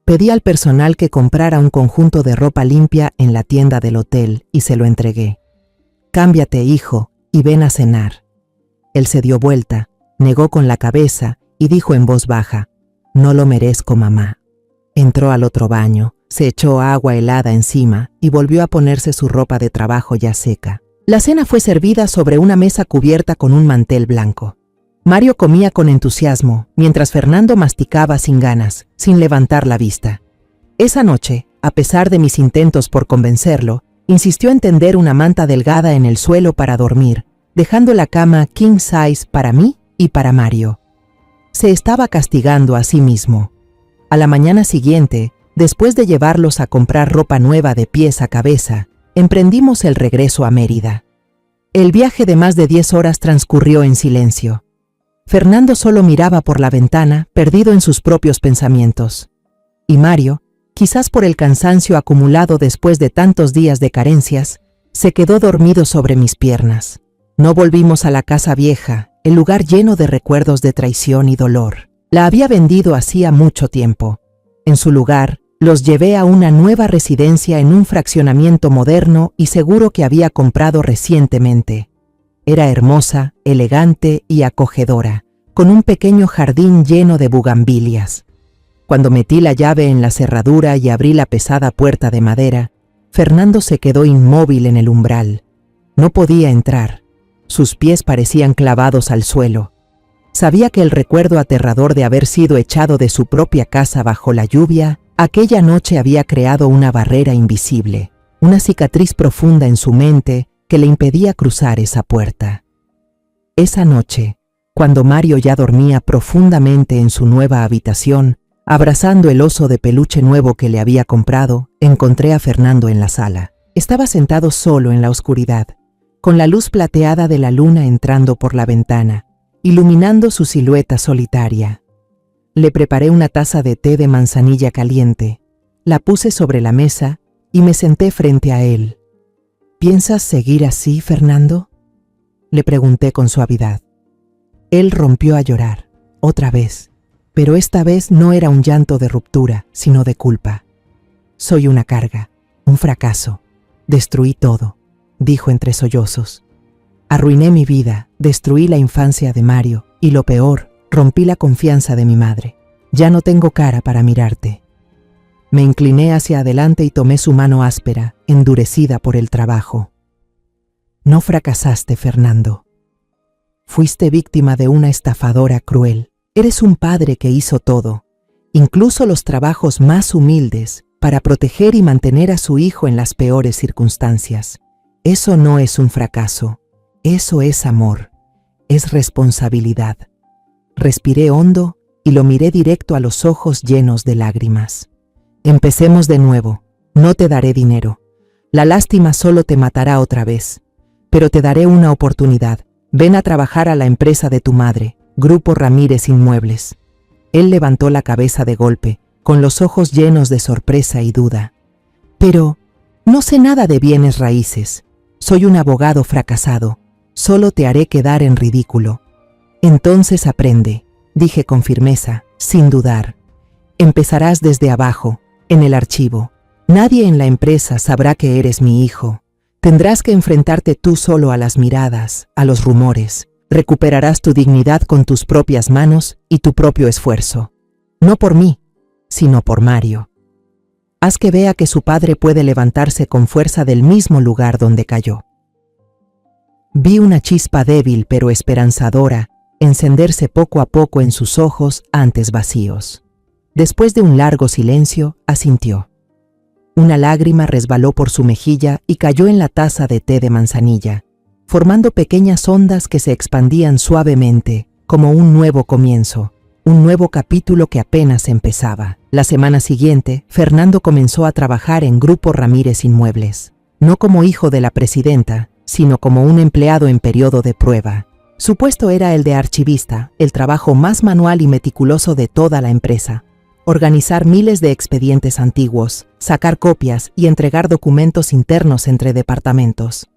Pedí al personal que comprara un conjunto de ropa limpia en la tienda del hotel y se lo entregué. «Cámbiate, hijo, y ven a cenar». Él se dio vuelta, negó con la cabeza y dijo en voz baja: «No lo merezco, mamá». Entró al otro baño, se echó agua helada encima y volvió a ponerse su ropa de trabajo ya seca. La cena fue servida sobre una mesa cubierta con un mantel blanco. Mario comía con entusiasmo, mientras Fernando masticaba sin ganas, sin levantar la vista. Esa noche, a pesar de mis intentos por convencerlo, insistió en tender una manta delgada en el suelo para dormir, dejando la cama king size para mí y para Mario. Se estaba castigando a sí mismo. A la mañana siguiente, después de llevarlos a comprar ropa nueva de pies a cabeza, emprendimos el regreso a Mérida. El viaje de más de 10 horas transcurrió en silencio. Fernando solo miraba por la ventana, perdido en sus propios pensamientos. Y Mario, quizás por el cansancio acumulado después de tantos días de carencias, se quedó dormido sobre mis piernas. No volvimos a la casa vieja, el lugar lleno de recuerdos de traición y dolor. La había vendido hacía mucho tiempo. En su lugar, los llevé a una nueva residencia en un fraccionamiento moderno y seguro que había comprado recientemente. Era hermosa, elegante y acogedora, con un pequeño jardín lleno de bugambilias. Cuando metí la llave en la cerradura y abrí la pesada puerta de madera, Fernando se quedó inmóvil en el umbral. No podía entrar. Sus pies parecían clavados al suelo. Sabía que el recuerdo aterrador de haber sido echado de su propia casa bajo la lluvia, aquella noche había creado una barrera invisible, una cicatriz profunda en su mente que le impedía cruzar esa puerta. Esa noche, cuando Mario ya dormía profundamente en su nueva habitación, abrazando el oso de peluche nuevo que le había comprado, encontré a Fernando en la sala. Estaba sentado solo en la oscuridad, con la luz plateada de la luna entrando por la ventana, iluminando su silueta solitaria. Le preparé una taza de té de manzanilla caliente, la puse sobre la mesa y me senté frente a él. ¿Piensas seguir así, Fernando?, le pregunté con suavidad. Él rompió a llorar, otra vez, pero esta vez no era un llanto de ruptura, sino de culpa. Soy una carga, un fracaso. Destruí todo, dijo entre sollozos. Arruiné mi vida, destruí la infancia de Mario y lo peor, rompí la confianza de mi madre. Ya no tengo cara para mirarte. Me incliné hacia adelante y tomé su mano áspera, endurecida por el trabajo. No fracasaste, Fernando. Fuiste víctima de una estafadora cruel. Eres un padre que hizo todo, incluso los trabajos más humildes, para proteger y mantener a su hijo en las peores circunstancias. Eso no es un fracaso, eso es amor, es responsabilidad. Respiré hondo y lo miré directo a los ojos llenos de lágrimas. Empecemos de nuevo, no te daré dinero. La lástima solo te matará otra vez, pero te daré una oportunidad. Ven a trabajar a la empresa de tu madre, Grupo Ramírez Inmuebles. Él levantó la cabeza de golpe, con los ojos llenos de sorpresa y duda. Pero no sé nada de bienes raíces. Soy un abogado fracasado. Solo te haré quedar en ridículo. Entonces aprende, dije con firmeza, sin dudar. Empezarás desde abajo, en el archivo. Nadie en la empresa sabrá que eres mi hijo. Tendrás que enfrentarte tú solo a las miradas, a los rumores. Recuperarás tu dignidad con tus propias manos y tu propio esfuerzo. No por mí, sino por Mario. Haz que vea que su padre puede levantarse con fuerza del mismo lugar donde cayó. Vi una chispa débil pero esperanzadora encenderse poco a poco en sus ojos antes vacíos. Después de un largo silencio, asintió. Una lágrima resbaló por su mejilla y cayó en la taza de té de manzanilla, formando pequeñas ondas que se expandían suavemente, como un nuevo comienzo, un nuevo capítulo que apenas empezaba. La semana siguiente, Fernando comenzó a trabajar en Grupo Ramírez Inmuebles, no como hijo de la presidenta, sino como un empleado en periodo de prueba. Su puesto era el de archivista, el trabajo más manual y meticuloso de toda la empresa. Organizar miles de expedientes antiguos, sacar copias y entregar documentos internos entre departamentos.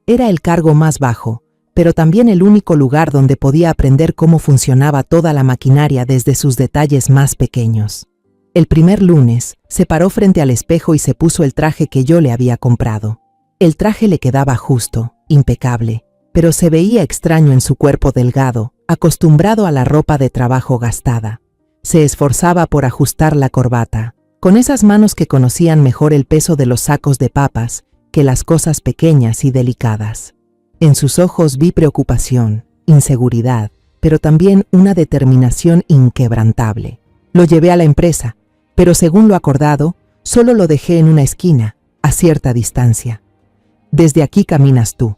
Era el cargo más bajo, pero también el único lugar donde podía aprender cómo funcionaba toda la maquinaria desde sus detalles más pequeños. El primer lunes, se paró frente al espejo y se puso el traje que yo le había comprado. El traje le quedaba justo, impecable, pero se veía extraño en su cuerpo delgado, acostumbrado a la ropa de trabajo gastada. Se esforzaba por ajustar la corbata, con esas manos que conocían mejor el peso de los sacos de papas que las cosas pequeñas y delicadas. En sus ojos vi preocupación, inseguridad, pero también una determinación inquebrantable. Lo llevé a la empresa, pero según lo acordado, solo lo dejé en una esquina, a cierta distancia. Desde aquí caminas tú.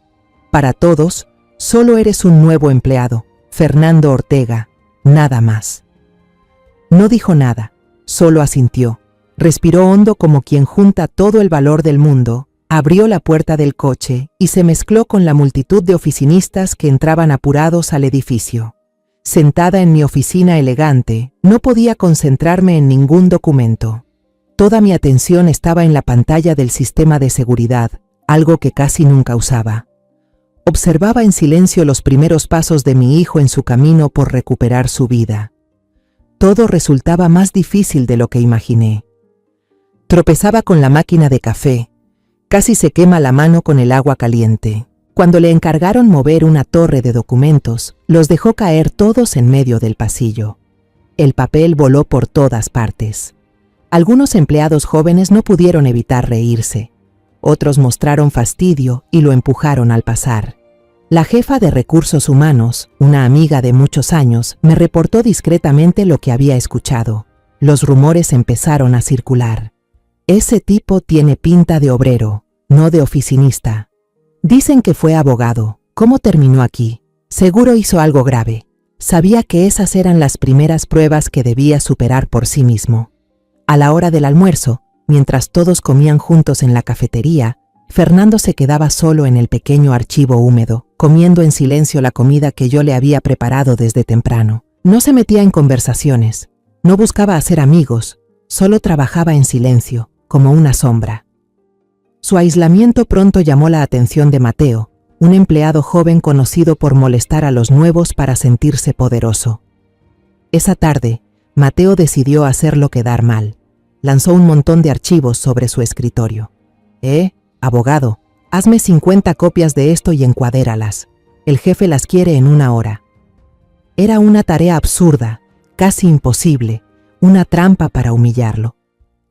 Para todos, solo eres un nuevo empleado, Fernando Ortega, nada más. No dijo nada, solo asintió. Respiró hondo como quien junta todo el valor del mundo, abrió la puerta del coche y se mezcló con la multitud de oficinistas que entraban apurados al edificio. Sentada en mi oficina elegante, no podía concentrarme en ningún documento. Toda mi atención estaba en la pantalla del sistema de seguridad, algo que casi nunca usaba. Observaba en silencio los primeros pasos de mi hijo en su camino por recuperar su vida. Todo resultaba más difícil de lo que imaginé. Tropezaba con la máquina de café. Casi se quema la mano con el agua caliente. Cuando le encargaron mover una torre de documentos, los dejó caer todos en medio del pasillo. El papel voló por todas partes. Algunos empleados jóvenes no pudieron evitar reírse. Otros mostraron fastidio y lo empujaron al pasar. La jefa de recursos humanos, una amiga de muchos años, me reportó discretamente lo que había escuchado. Los rumores empezaron a circular. Ese tipo tiene pinta de obrero, no de oficinista. Dicen que fue abogado. ¿Cómo terminó aquí? Seguro hizo algo grave. Sabía que esas eran las primeras pruebas que debía superar por sí mismo. A la hora del almuerzo, mientras todos comían juntos en la cafetería, Fernando se quedaba solo en el pequeño archivo húmedo, comiendo en silencio la comida que yo le había preparado desde temprano. No se metía en conversaciones, no buscaba hacer amigos, solo trabajaba en silencio, como una sombra. Su aislamiento pronto llamó la atención de Mateo, un empleado joven conocido por molestar a los nuevos para sentirse poderoso. Esa tarde, Mateo decidió hacerlo quedar mal. Lanzó un montón de archivos sobre su escritorio. Abogado, hazme 50 copias de esto y encuadéralas. El jefe las quiere en 1 hora. Era una tarea absurda, casi imposible, una trampa para humillarlo.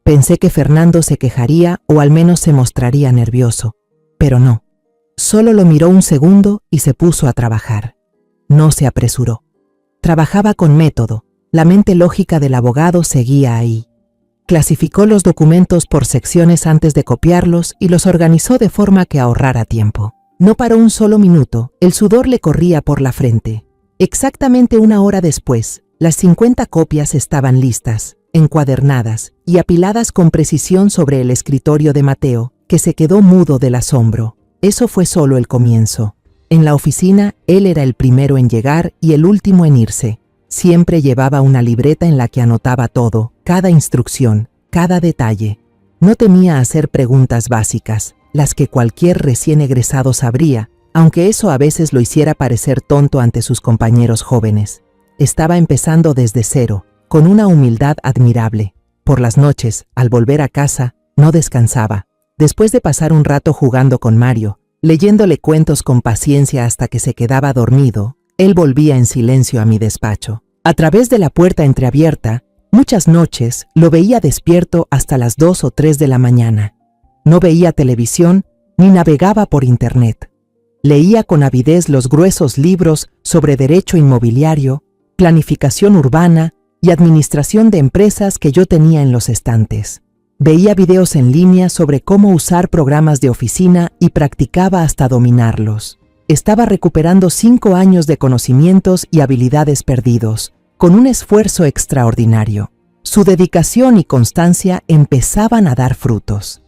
Pensé que Fernando se quejaría o al menos se mostraría nervioso, pero no. Solo lo miró un segundo y se puso a trabajar. No se apresuró. Trabajaba con método, la mente lógica del abogado seguía ahí. Clasificó los documentos por secciones antes de copiarlos y los organizó de forma que ahorrara tiempo. No paró un solo minuto, el sudor le corría por la frente. Exactamente 1 hora después, las 50 copias estaban listas, encuadernadas y apiladas con precisión sobre el escritorio de Mateo, que se quedó mudo del asombro. Eso fue solo el comienzo. En la oficina, él era el primero en llegar y el último en irse. Siempre llevaba una libreta en la que anotaba todo, cada instrucción, cada detalle. No temía hacer preguntas básicas, las que cualquier recién egresado sabría, aunque eso a veces lo hiciera parecer tonto ante sus compañeros jóvenes. Estaba empezando desde cero, con una humildad admirable. Por las noches, al volver a casa, no descansaba. Después de pasar un rato jugando con Mario, leyéndole cuentos con paciencia hasta que se quedaba dormido, él volvía en silencio a mi despacho. A través de la puerta entreabierta, muchas noches lo veía despierto hasta las 2 o 3 de la mañana. No veía televisión ni navegaba por internet. Leía con avidez los gruesos libros sobre derecho inmobiliario, planificación urbana y administración de empresas que yo tenía en los estantes. Veía videos en línea sobre cómo usar programas de oficina y practicaba hasta dominarlos. Estaba recuperando 5 años de conocimientos y habilidades perdidos, con un esfuerzo extraordinario. Su dedicación y constancia empezaban a dar frutos.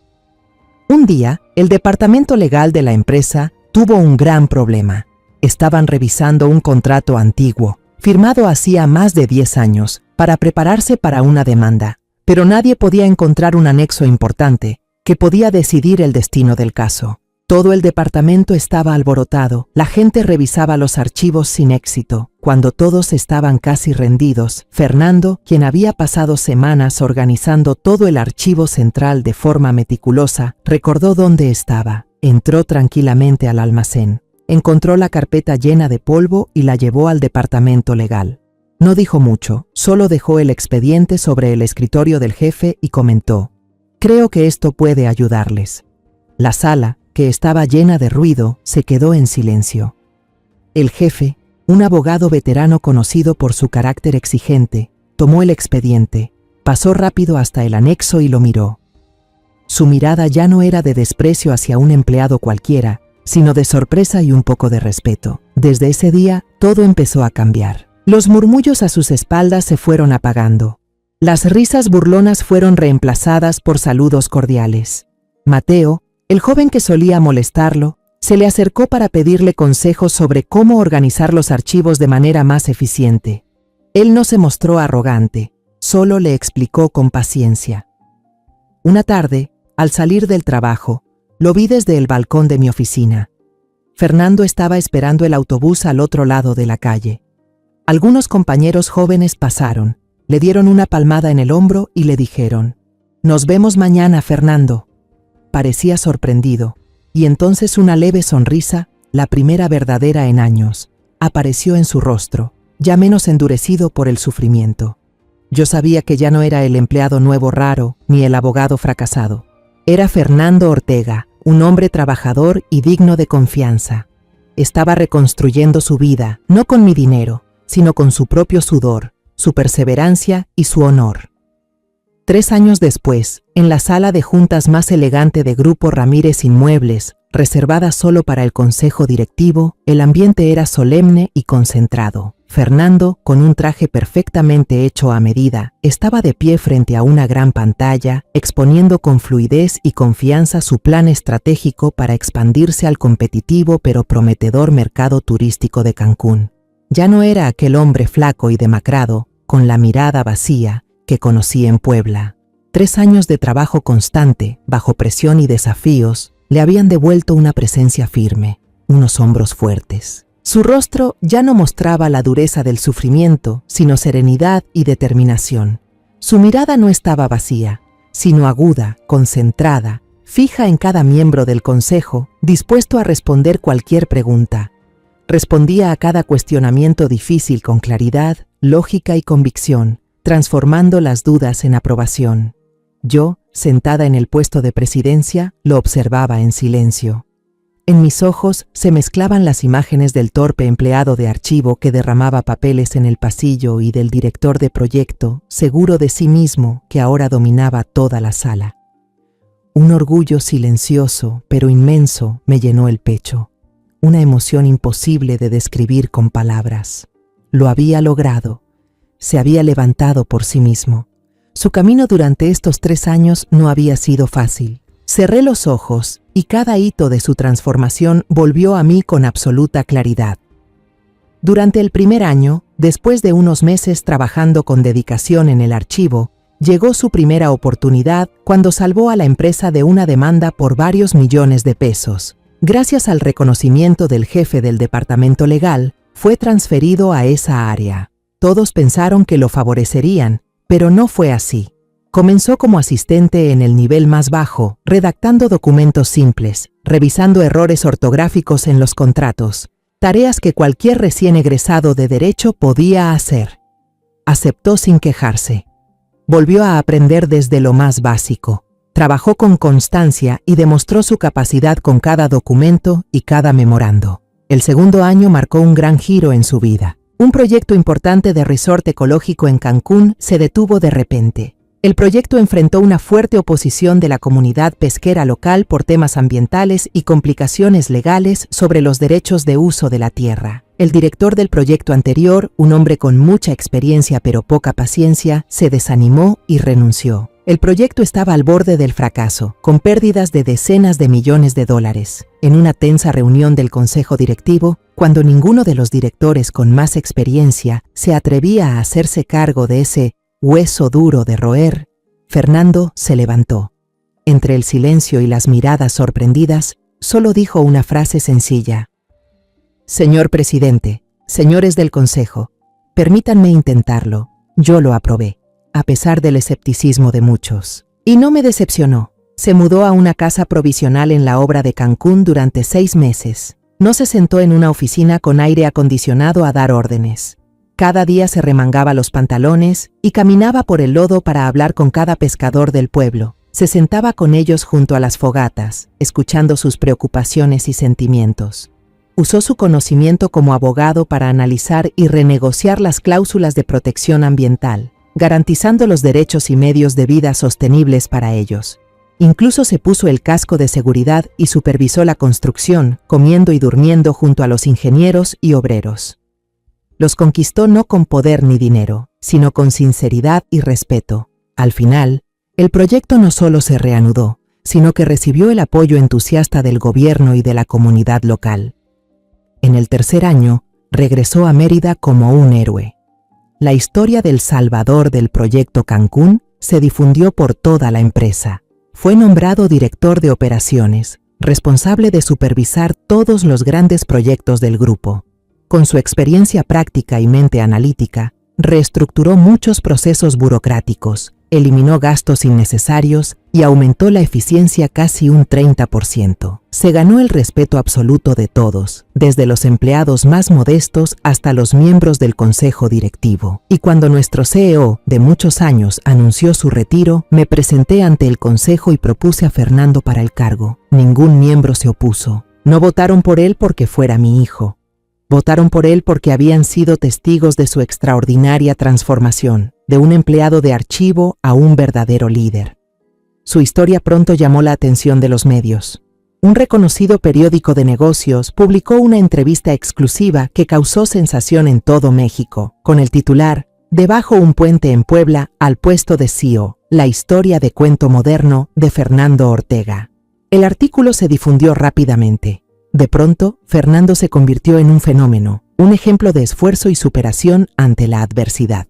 Un día, el departamento legal de la empresa tuvo un gran problema. Estaban revisando un contrato antiguo, firmado hacía más de 10 años, para prepararse para una demanda. Pero nadie podía encontrar un anexo importante que podía decidir el destino del caso. Todo el departamento estaba alborotado, la gente revisaba los archivos sin éxito. Cuando todos estaban casi rendidos, Fernando, quien había pasado semanas organizando todo el archivo central de forma meticulosa, recordó dónde estaba. Entró tranquilamente al almacén. Encontró la carpeta llena de polvo y la llevó al departamento legal. No dijo mucho, solo dejó el expediente sobre el escritorio del jefe y comentó: «Creo que esto puede ayudarles». La sala, que estaba llena de ruido, se quedó en silencio. El jefe, un abogado veterano conocido por su carácter exigente, tomó el expediente, pasó rápido hasta el anexo y lo miró. Su mirada ya no era de desprecio hacia un empleado cualquiera, sino de sorpresa y un poco de respeto. Desde ese día, todo empezó a cambiar. Los murmullos a sus espaldas se fueron apagando. Las risas burlonas fueron reemplazadas por saludos cordiales. Mateo, el joven que solía molestarlo, se le acercó para pedirle consejos sobre cómo organizar los archivos de manera más eficiente. Él no se mostró arrogante, solo le explicó con paciencia. Una tarde, al salir del trabajo, lo vi desde el balcón de mi oficina. Fernando estaba esperando el autobús al otro lado de la calle. Algunos compañeros jóvenes pasaron, le dieron una palmada en el hombro y le dijeron: «Nos vemos mañana, Fernando». Parecía sorprendido, y entonces una leve sonrisa, la primera verdadera en años, apareció en su rostro, ya menos endurecido por el sufrimiento. Yo sabía que ya no era el empleado nuevo raro, ni el abogado fracasado. Era Fernando Ortega, un hombre trabajador y digno de confianza. Estaba reconstruyendo su vida, no con mi dinero, sino con su propio sudor, su perseverancia y su honor. 3 años después, en la sala de juntas más elegante de Grupo Ramírez Inmuebles, Reservada solo para el consejo directivo, el ambiente era solemne y concentrado. Fernando, con un traje perfectamente hecho a medida, estaba de pie frente a una gran pantalla, exponiendo con fluidez y confianza su plan estratégico para expandirse al competitivo pero prometedor mercado turístico de Cancún. Ya no era aquel hombre flaco y demacrado, con la mirada vacía, que conocí en Puebla. 3 años de trabajo constante, bajo presión y desafíos, le habían devuelto una presencia firme, unos hombros fuertes. Su rostro ya no mostraba la dureza del sufrimiento, sino serenidad y determinación. Su mirada no estaba vacía, sino aguda, concentrada, fija en cada miembro del consejo, dispuesto a responder cualquier pregunta. Respondía a cada cuestionamiento difícil con claridad, lógica y convicción, transformando las dudas en aprobación. Yo, sentada en el puesto de presidencia, lo observaba en silencio. En mis ojos se mezclaban las imágenes del torpe empleado de archivo que derramaba papeles en el pasillo y del director de proyecto, seguro de sí mismo, que ahora dominaba toda la sala. Un orgullo silencioso, pero inmenso, me llenó el pecho. Una emoción imposible de describir con palabras. Lo había logrado. Se había levantado por sí mismo. Su camino durante estos 3 años no había sido fácil. Cerré los ojos y cada hito de su transformación volvió a mí con absoluta claridad. Durante el primer año, después de unos meses trabajando con dedicación en el archivo, llegó su primera oportunidad cuando salvó a la empresa de una demanda por varios millones de pesos. Gracias al reconocimiento del jefe del departamento legal, fue transferido a esa área. Todos pensaron que lo favorecerían, pero no fue así. Comenzó como asistente en el nivel más bajo, redactando documentos simples, revisando errores ortográficos en los contratos, tareas que cualquier recién egresado de Derecho podía hacer. Aceptó sin quejarse. Volvió a aprender desde lo más básico. Trabajó con constancia y demostró su capacidad con cada documento y cada memorando. El segundo año marcó un gran giro en su vida. Un proyecto importante de resort ecológico en Cancún se detuvo de repente. El proyecto enfrentó una fuerte oposición de la comunidad pesquera local por temas ambientales y complicaciones legales sobre los derechos de uso de la tierra. El director del proyecto anterior, un hombre con mucha experiencia pero poca paciencia, se desanimó y renunció. El proyecto estaba al borde del fracaso, con pérdidas de decenas de millones de dólares. En una tensa reunión del consejo directivo, cuando ninguno de los directores con más experiencia se atrevía a hacerse cargo de ese hueso duro de roer, Fernando se levantó. Entre el silencio y las miradas sorprendidas, solo dijo una frase sencilla. Señor presidente, señores del consejo, permítanme intentarlo. Yo lo aprobé, a pesar del escepticismo de muchos. Y no me decepcionó. Se mudó a una casa provisional en la obra de Cancún durante 6 meses. No se sentó en una oficina con aire acondicionado a dar órdenes. Cada día se remangaba los pantalones y caminaba por el lodo para hablar con cada pescador del pueblo. Se sentaba con ellos junto a las fogatas, escuchando sus preocupaciones y sentimientos. Usó su conocimiento como abogado para analizar y renegociar las cláusulas de protección ambiental, garantizando los derechos y medios de vida sostenibles para ellos. Incluso se puso el casco de seguridad y supervisó la construcción, comiendo y durmiendo junto a los ingenieros y obreros. Los conquistó no con poder ni dinero, sino con sinceridad y respeto. Al final, el proyecto no solo se reanudó, sino que recibió el apoyo entusiasta del gobierno y de la comunidad local. En el tercer año, regresó a Mérida como un héroe. La historia del salvador del proyecto Cancún se difundió por toda la empresa. Fue nombrado director de operaciones, responsable de supervisar todos los grandes proyectos del grupo. Con su experiencia práctica y mente analítica, reestructuró muchos procesos burocráticos, eliminó gastos innecesarios y aumentó la eficiencia casi un 30%. Se ganó el respeto absoluto de todos, desde los empleados más modestos hasta los miembros del consejo directivo. Y cuando nuestro CEO, de muchos años, anunció su retiro, me presenté ante el consejo y propuse a Fernando para el cargo. Ningún miembro se opuso. No votaron por él porque fuera mi hijo. Votaron por él porque habían sido testigos de su extraordinaria transformación, de un empleado de archivo a un verdadero líder. Su historia pronto llamó la atención de los medios. Un reconocido periódico de negocios publicó una entrevista exclusiva que causó sensación en todo México, con el titular "Debajo un puente en Puebla al puesto de CEO, la historia de cuento moderno de Fernando Ortega". El artículo se difundió rápidamente. De pronto, Fernando se convirtió en un fenómeno, un ejemplo de esfuerzo y superación ante la adversidad.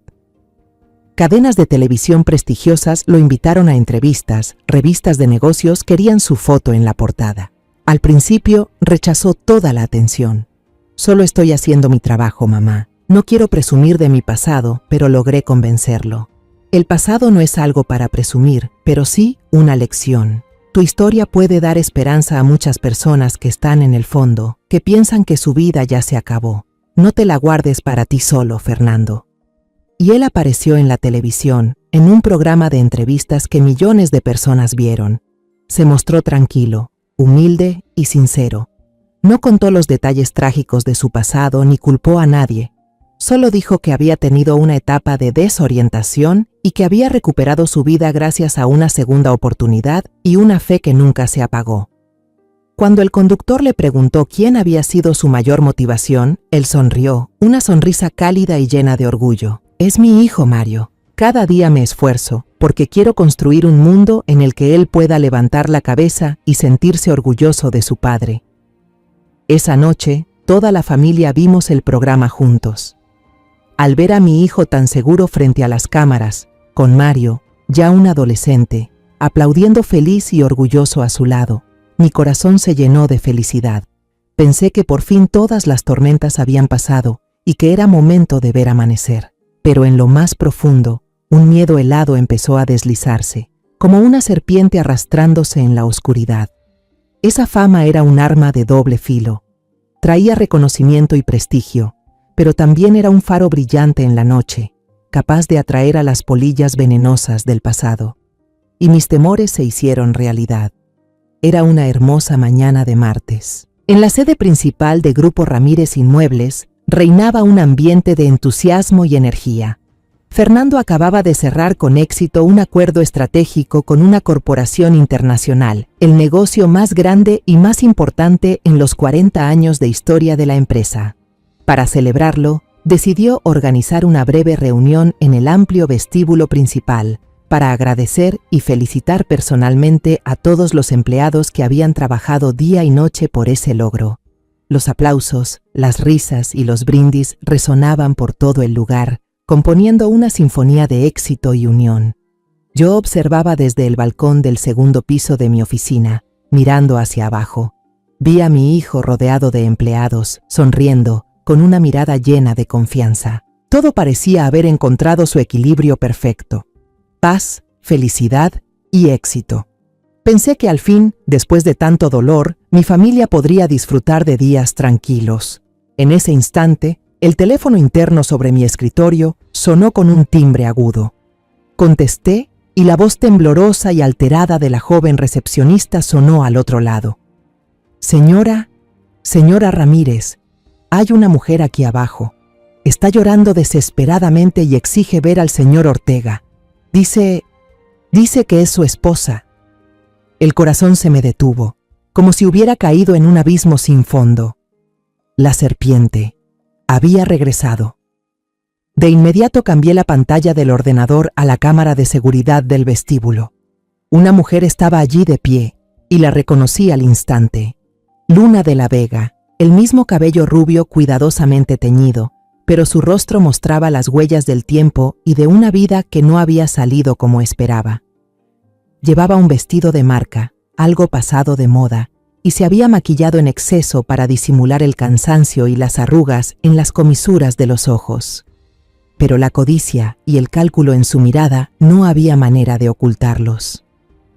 Cadenas de televisión prestigiosas lo invitaron a entrevistas, revistas de negocios querían su foto en la portada. Al principio, rechazó toda la atención. "Solo estoy haciendo mi trabajo, mamá. No quiero presumir de mi pasado, pero logré convencerlo. El pasado no es algo para presumir, pero sí una lección. Tu historia puede dar esperanza a muchas personas que están en el fondo, que piensan que su vida ya se acabó. No te la guardes para ti solo, Fernando". Y él apareció en la televisión, en un programa de entrevistas que millones de personas vieron. Se mostró tranquilo, humilde y sincero. No contó los detalles trágicos de su pasado ni culpó a nadie. Solo dijo que había tenido una etapa de desorientación y que había recuperado su vida gracias a una segunda oportunidad y una fe que nunca se apagó. Cuando el conductor le preguntó quién había sido su mayor motivación, él sonrió, una sonrisa cálida y llena de orgullo. "Es mi hijo, Mario. Cada día me esfuerzo, porque quiero construir un mundo en el que él pueda levantar la cabeza y sentirse orgulloso de su padre". Esa noche, toda la familia vimos el programa juntos. Al ver a mi hijo tan seguro frente a las cámaras, con Mario, ya un adolescente, aplaudiendo feliz y orgulloso a su lado, mi corazón se llenó de felicidad. Pensé que por fin todas las tormentas habían pasado y que era momento de ver amanecer. Pero en lo más profundo, un miedo helado empezó a deslizarse, como una serpiente arrastrándose en la oscuridad. Esa fama era un arma de doble filo. Traía reconocimiento y prestigio, pero también era un faro brillante en la noche, capaz de atraer a las polillas venenosas del pasado. Y mis temores se hicieron realidad. Era una hermosa mañana de martes. En la sede principal de Grupo Ramírez Inmuebles, reinaba un ambiente de entusiasmo y energía. Fernando acababa de cerrar con éxito un acuerdo estratégico con una corporación internacional, el negocio más grande y más importante en los 40 años de historia de la empresa. Para celebrarlo, decidió organizar una breve reunión en el amplio vestíbulo principal, para agradecer y felicitar personalmente a todos los empleados que habían trabajado día y noche por ese logro. Los aplausos, las risas y los brindis resonaban por todo el lugar, componiendo una sinfonía de éxito y unión. Yo observaba desde el balcón del segundo piso de mi oficina, mirando hacia abajo. Vi a mi hijo rodeado de empleados, sonriendo, con una mirada llena de confianza. Todo parecía haber encontrado su equilibrio perfecto. Paz, felicidad y éxito. Pensé que al fin, después de tanto dolor, mi familia podría disfrutar de días tranquilos. En ese instante, el teléfono interno sobre mi escritorio sonó con un timbre agudo. Contesté y la voz temblorosa y alterada de la joven recepcionista sonó al otro lado. Señora Ramírez, hay una mujer aquí abajo. Está llorando desesperadamente y exige ver al señor Ortega. Dice que es su esposa". El corazón se me detuvo, como si hubiera caído en un abismo sin fondo. La serpiente había regresado. De inmediato cambié la pantalla del ordenador a la cámara de seguridad del vestíbulo. Una mujer estaba allí de pie, y la reconocí al instante. Luna de la Vega, el mismo cabello rubio cuidadosamente teñido, pero su rostro mostraba las huellas del tiempo y de una vida que no había salido como esperaba. Llevaba un vestido de marca, algo pasado de moda, y se había maquillado en exceso para disimular el cansancio y las arrugas en las comisuras de los ojos. Pero la codicia y el cálculo en su mirada no había manera de ocultarlos.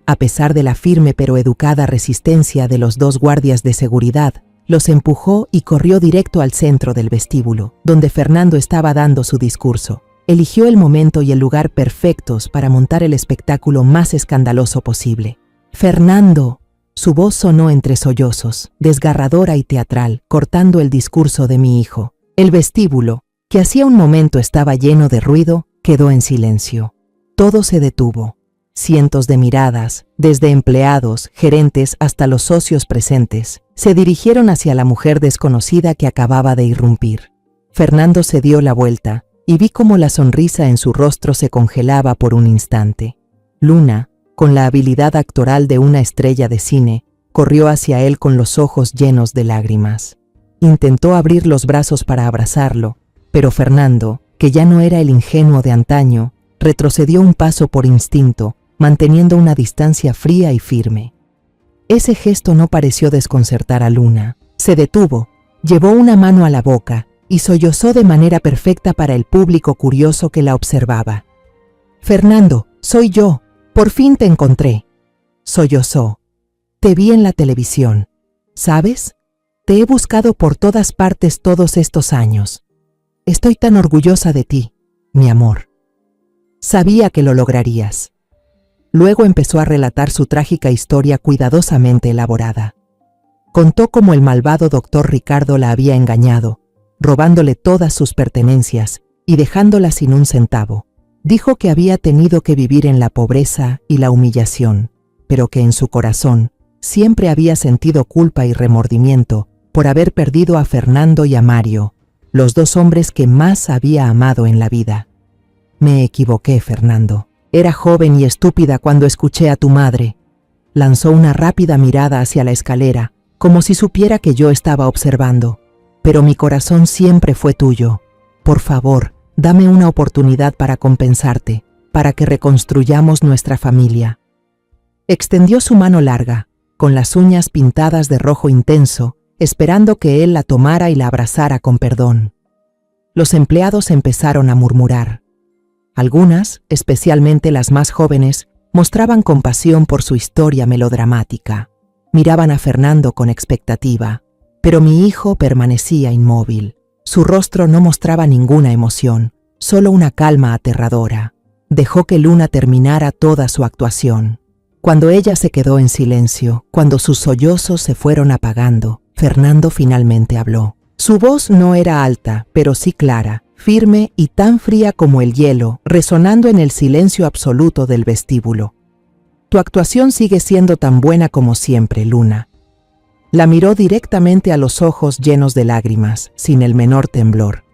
A pesar de la firme pero educada resistencia de los dos guardias de seguridad, los empujó y corrió directo al centro del vestíbulo, donde Fernando estaba dando su discurso. Eligió el momento y el lugar perfectos para montar el espectáculo más escandaloso posible. «Fernando», su voz sonó entre sollozos, desgarradora y teatral, cortando el discurso de mi hijo. El vestíbulo, que hacía un momento estaba lleno de ruido, quedó en silencio. Todo se detuvo. Cientos de miradas, desde empleados, gerentes hasta los socios presentes, se dirigieron hacia la mujer desconocida que acababa de irrumpir. Fernando se dio la vuelta y vi cómo la sonrisa en su rostro se congelaba por un instante. Luna, con la habilidad actoral de una estrella de cine, corrió hacia él con los ojos llenos de lágrimas. Intentó abrir los brazos para abrazarlo, pero Fernando, que ya no era el ingenuo de antaño, retrocedió un paso por instinto, manteniendo una distancia fría y firme. Ese gesto no pareció desconcertar a Luna. Se detuvo, llevó una mano a la boca y sollozó de manera perfecta para el público curioso que la observaba. «Fernando, soy yo. Por fin te encontré», sollozó. «Te vi en la televisión. ¿Sabes? Te he buscado por todas partes todos estos años. Estoy tan orgullosa de ti, mi amor. Sabía que lo lograrías». Luego empezó a relatar su trágica historia cuidadosamente elaborada. Contó cómo el malvado doctor Ricardo la había engañado, robándole todas sus pertenencias y dejándola sin un centavo. Dijo que había tenido que vivir en la pobreza y la humillación, pero que en su corazón siempre había sentido culpa y remordimiento por haber perdido a Fernando y a Mario, los dos hombres que más había amado en la vida. «Me equivoqué, Fernando. Era joven y estúpida cuando escuché a tu madre». Lanzó una rápida mirada hacia la escalera, como si supiera que yo estaba observando. «Pero mi corazón siempre fue tuyo. Por favor, dame una oportunidad para compensarte, para que reconstruyamos nuestra familia». Extendió su mano larga, con las uñas pintadas de rojo intenso, esperando que él la tomara y la abrazara con perdón. Los empleados empezaron a murmurar. Algunas, especialmente las más jóvenes, mostraban compasión por su historia melodramática. Miraban a Fernando con expectativa, pero mi hijo permanecía inmóvil. Su rostro no mostraba ninguna emoción, solo una calma aterradora. Dejó que Luna terminara toda su actuación. Cuando ella se quedó en silencio, cuando sus sollozos se fueron apagando, Fernando finalmente habló. Su voz no era alta, pero sí clara, firme y tan fría como el hielo, resonando en el silencio absoluto del vestíbulo. «Tu actuación sigue siendo tan buena como siempre, Luna». La miró directamente a los ojos llenos de lágrimas, sin el menor temblor.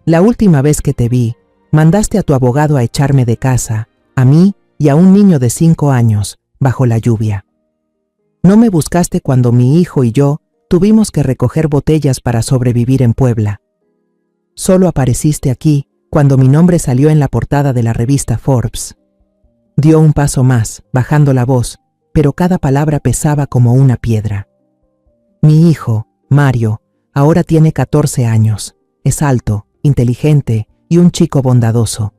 «La última vez que te vi, mandaste a tu abogado a echarme de casa, a mí y a un niño de 5 años, bajo la lluvia. No me buscaste cuando mi hijo y yo tuvimos que recoger botellas para sobrevivir en Puebla. Solo apareciste aquí cuando mi nombre salió en la portada de la revista Forbes». Dio un paso más, bajando la voz, pero cada palabra pesaba como una piedra. «Mi hijo, Mario, ahora tiene 14 años. Es alto, inteligente y un chico bondadoso.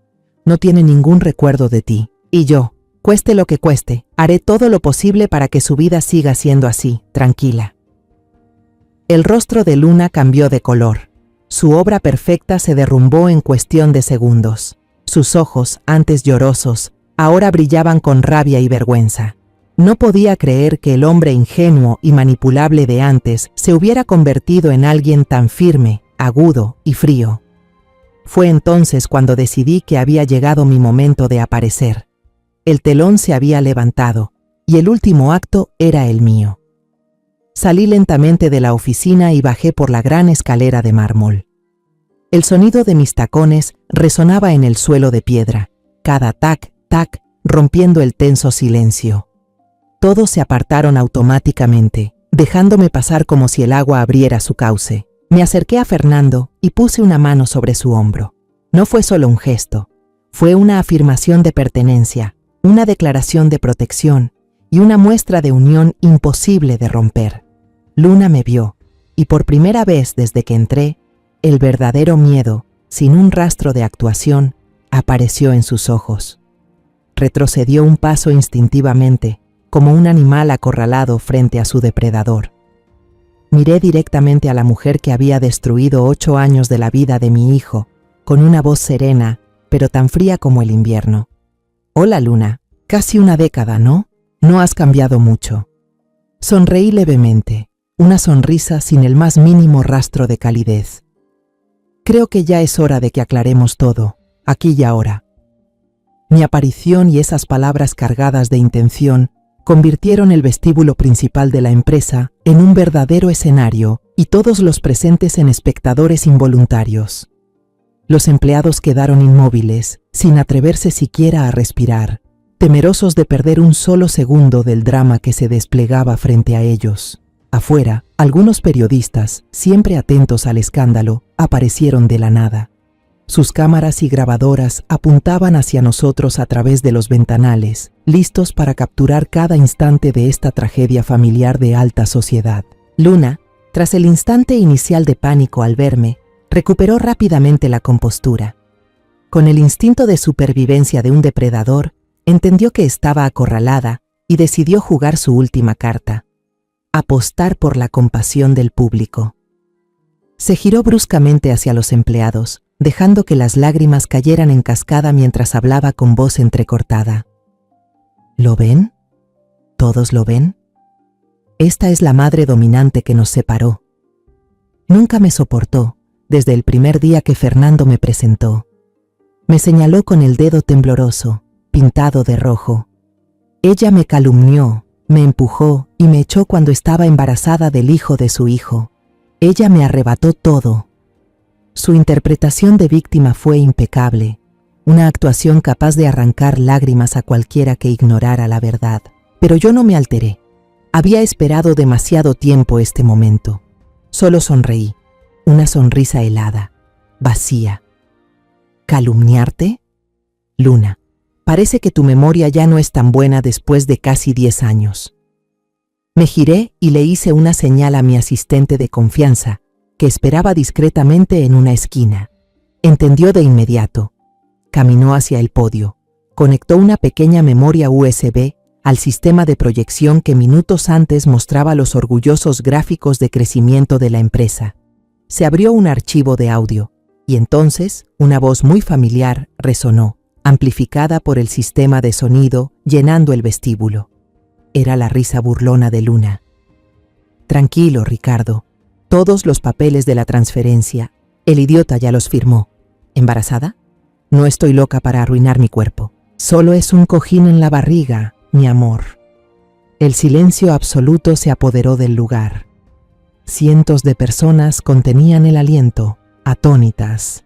No tiene ningún recuerdo de ti. Y yo, cueste lo que cueste, haré todo lo posible para que su vida siga siendo así, tranquila». El rostro de Luna cambió de color. Su obra perfecta se derrumbó en cuestión de segundos. Sus ojos, antes llorosos, ahora brillaban con rabia y vergüenza. No podía creer que el hombre ingenuo y manipulable de antes se hubiera convertido en alguien tan firme, agudo y frío. Fue entonces cuando decidí que había llegado mi momento de aparecer. El telón se había levantado, y el último acto era el mío. Salí lentamente de la oficina y bajé por la gran escalera de mármol. El sonido de mis tacones resonaba en el suelo de piedra, cada tac, tac, rompiendo el tenso silencio. Todos se apartaron automáticamente, dejándome pasar como si el agua abriera su cauce. Me acerqué a Fernando y puse una mano sobre su hombro. No fue solo un gesto, fue una afirmación de pertenencia, una declaración de protección y una muestra de unión imposible de romper. Luna me vio, y por primera vez desde que entré, el verdadero miedo, sin un rastro de actuación, apareció en sus ojos. Retrocedió un paso instintivamente, como un animal acorralado frente a su depredador. Miré directamente a la mujer que había destruido 8 años de la vida de mi hijo, con una voz serena, pero tan fría como el invierno. «Hola, Luna. Casi una década, ¿no? No has cambiado mucho». Sonreí levemente, una sonrisa sin el más mínimo rastro de calidez. «Creo que ya es hora de que aclaremos todo, aquí y ahora». Mi aparición y esas palabras cargadas de intención convirtieron el vestíbulo principal de la empresa en un verdadero escenario y todos los presentes en espectadores involuntarios. Los empleados quedaron inmóviles, sin atreverse siquiera a respirar, temerosos de perder un solo segundo del drama que se desplegaba frente a ellos. Afuera, algunos periodistas, siempre atentos al escándalo, aparecieron de la nada. Sus cámaras y grabadoras apuntaban hacia nosotros a través de los ventanales, listos para capturar cada instante de esta tragedia familiar de alta sociedad. Luna, tras el instante inicial de pánico al verme, recuperó rápidamente la compostura. Con el instinto de supervivencia de un depredador, entendió que estaba acorralada y decidió jugar su última carta: apostar por la compasión del público. Se giró bruscamente hacia los empleados, dejando que las lágrimas cayeran en cascada mientras hablaba con voz entrecortada. ¿Lo ven? ¿Todos lo ven? Esta es la madre dominante que nos separó. Nunca me soportó, desde el primer día que Fernando me presentó. Me señaló con el dedo tembloroso, pintado de rojo. Ella me calumnió, me empujó y me echó cuando estaba embarazada del hijo de su hijo. Ella me arrebató todo. Su interpretación de víctima fue impecable, una actuación capaz de arrancar lágrimas a cualquiera que ignorara la verdad. Pero yo no me alteré. Había esperado demasiado tiempo este momento. Solo sonreí, una sonrisa helada, vacía. ¿Calumniarte? Luna, parece que tu memoria ya no es tan buena después de casi 10 años. Me giré y le hice una señal a mi asistente de confianza, que esperaba discretamente en una esquina. Entendió de inmediato. Caminó hacia el podio, conectó una pequeña memoria USB al sistema de proyección que minutos antes mostraba los orgullosos gráficos de crecimiento de la empresa. Se abrió un archivo de audio, y entonces una voz muy familiar resonó, amplificada por el sistema de sonido, llenando el vestíbulo. Era la risa burlona de Luna. Tranquilo, Ricardo. Todos los papeles de la transferencia. El idiota ya los firmó. ¿Embarazada? No estoy loca para arruinar mi cuerpo. Solo es un cojín en la barriga, mi amor. El silencio absoluto se apoderó del lugar. Cientos de personas contenían el aliento, atónitas.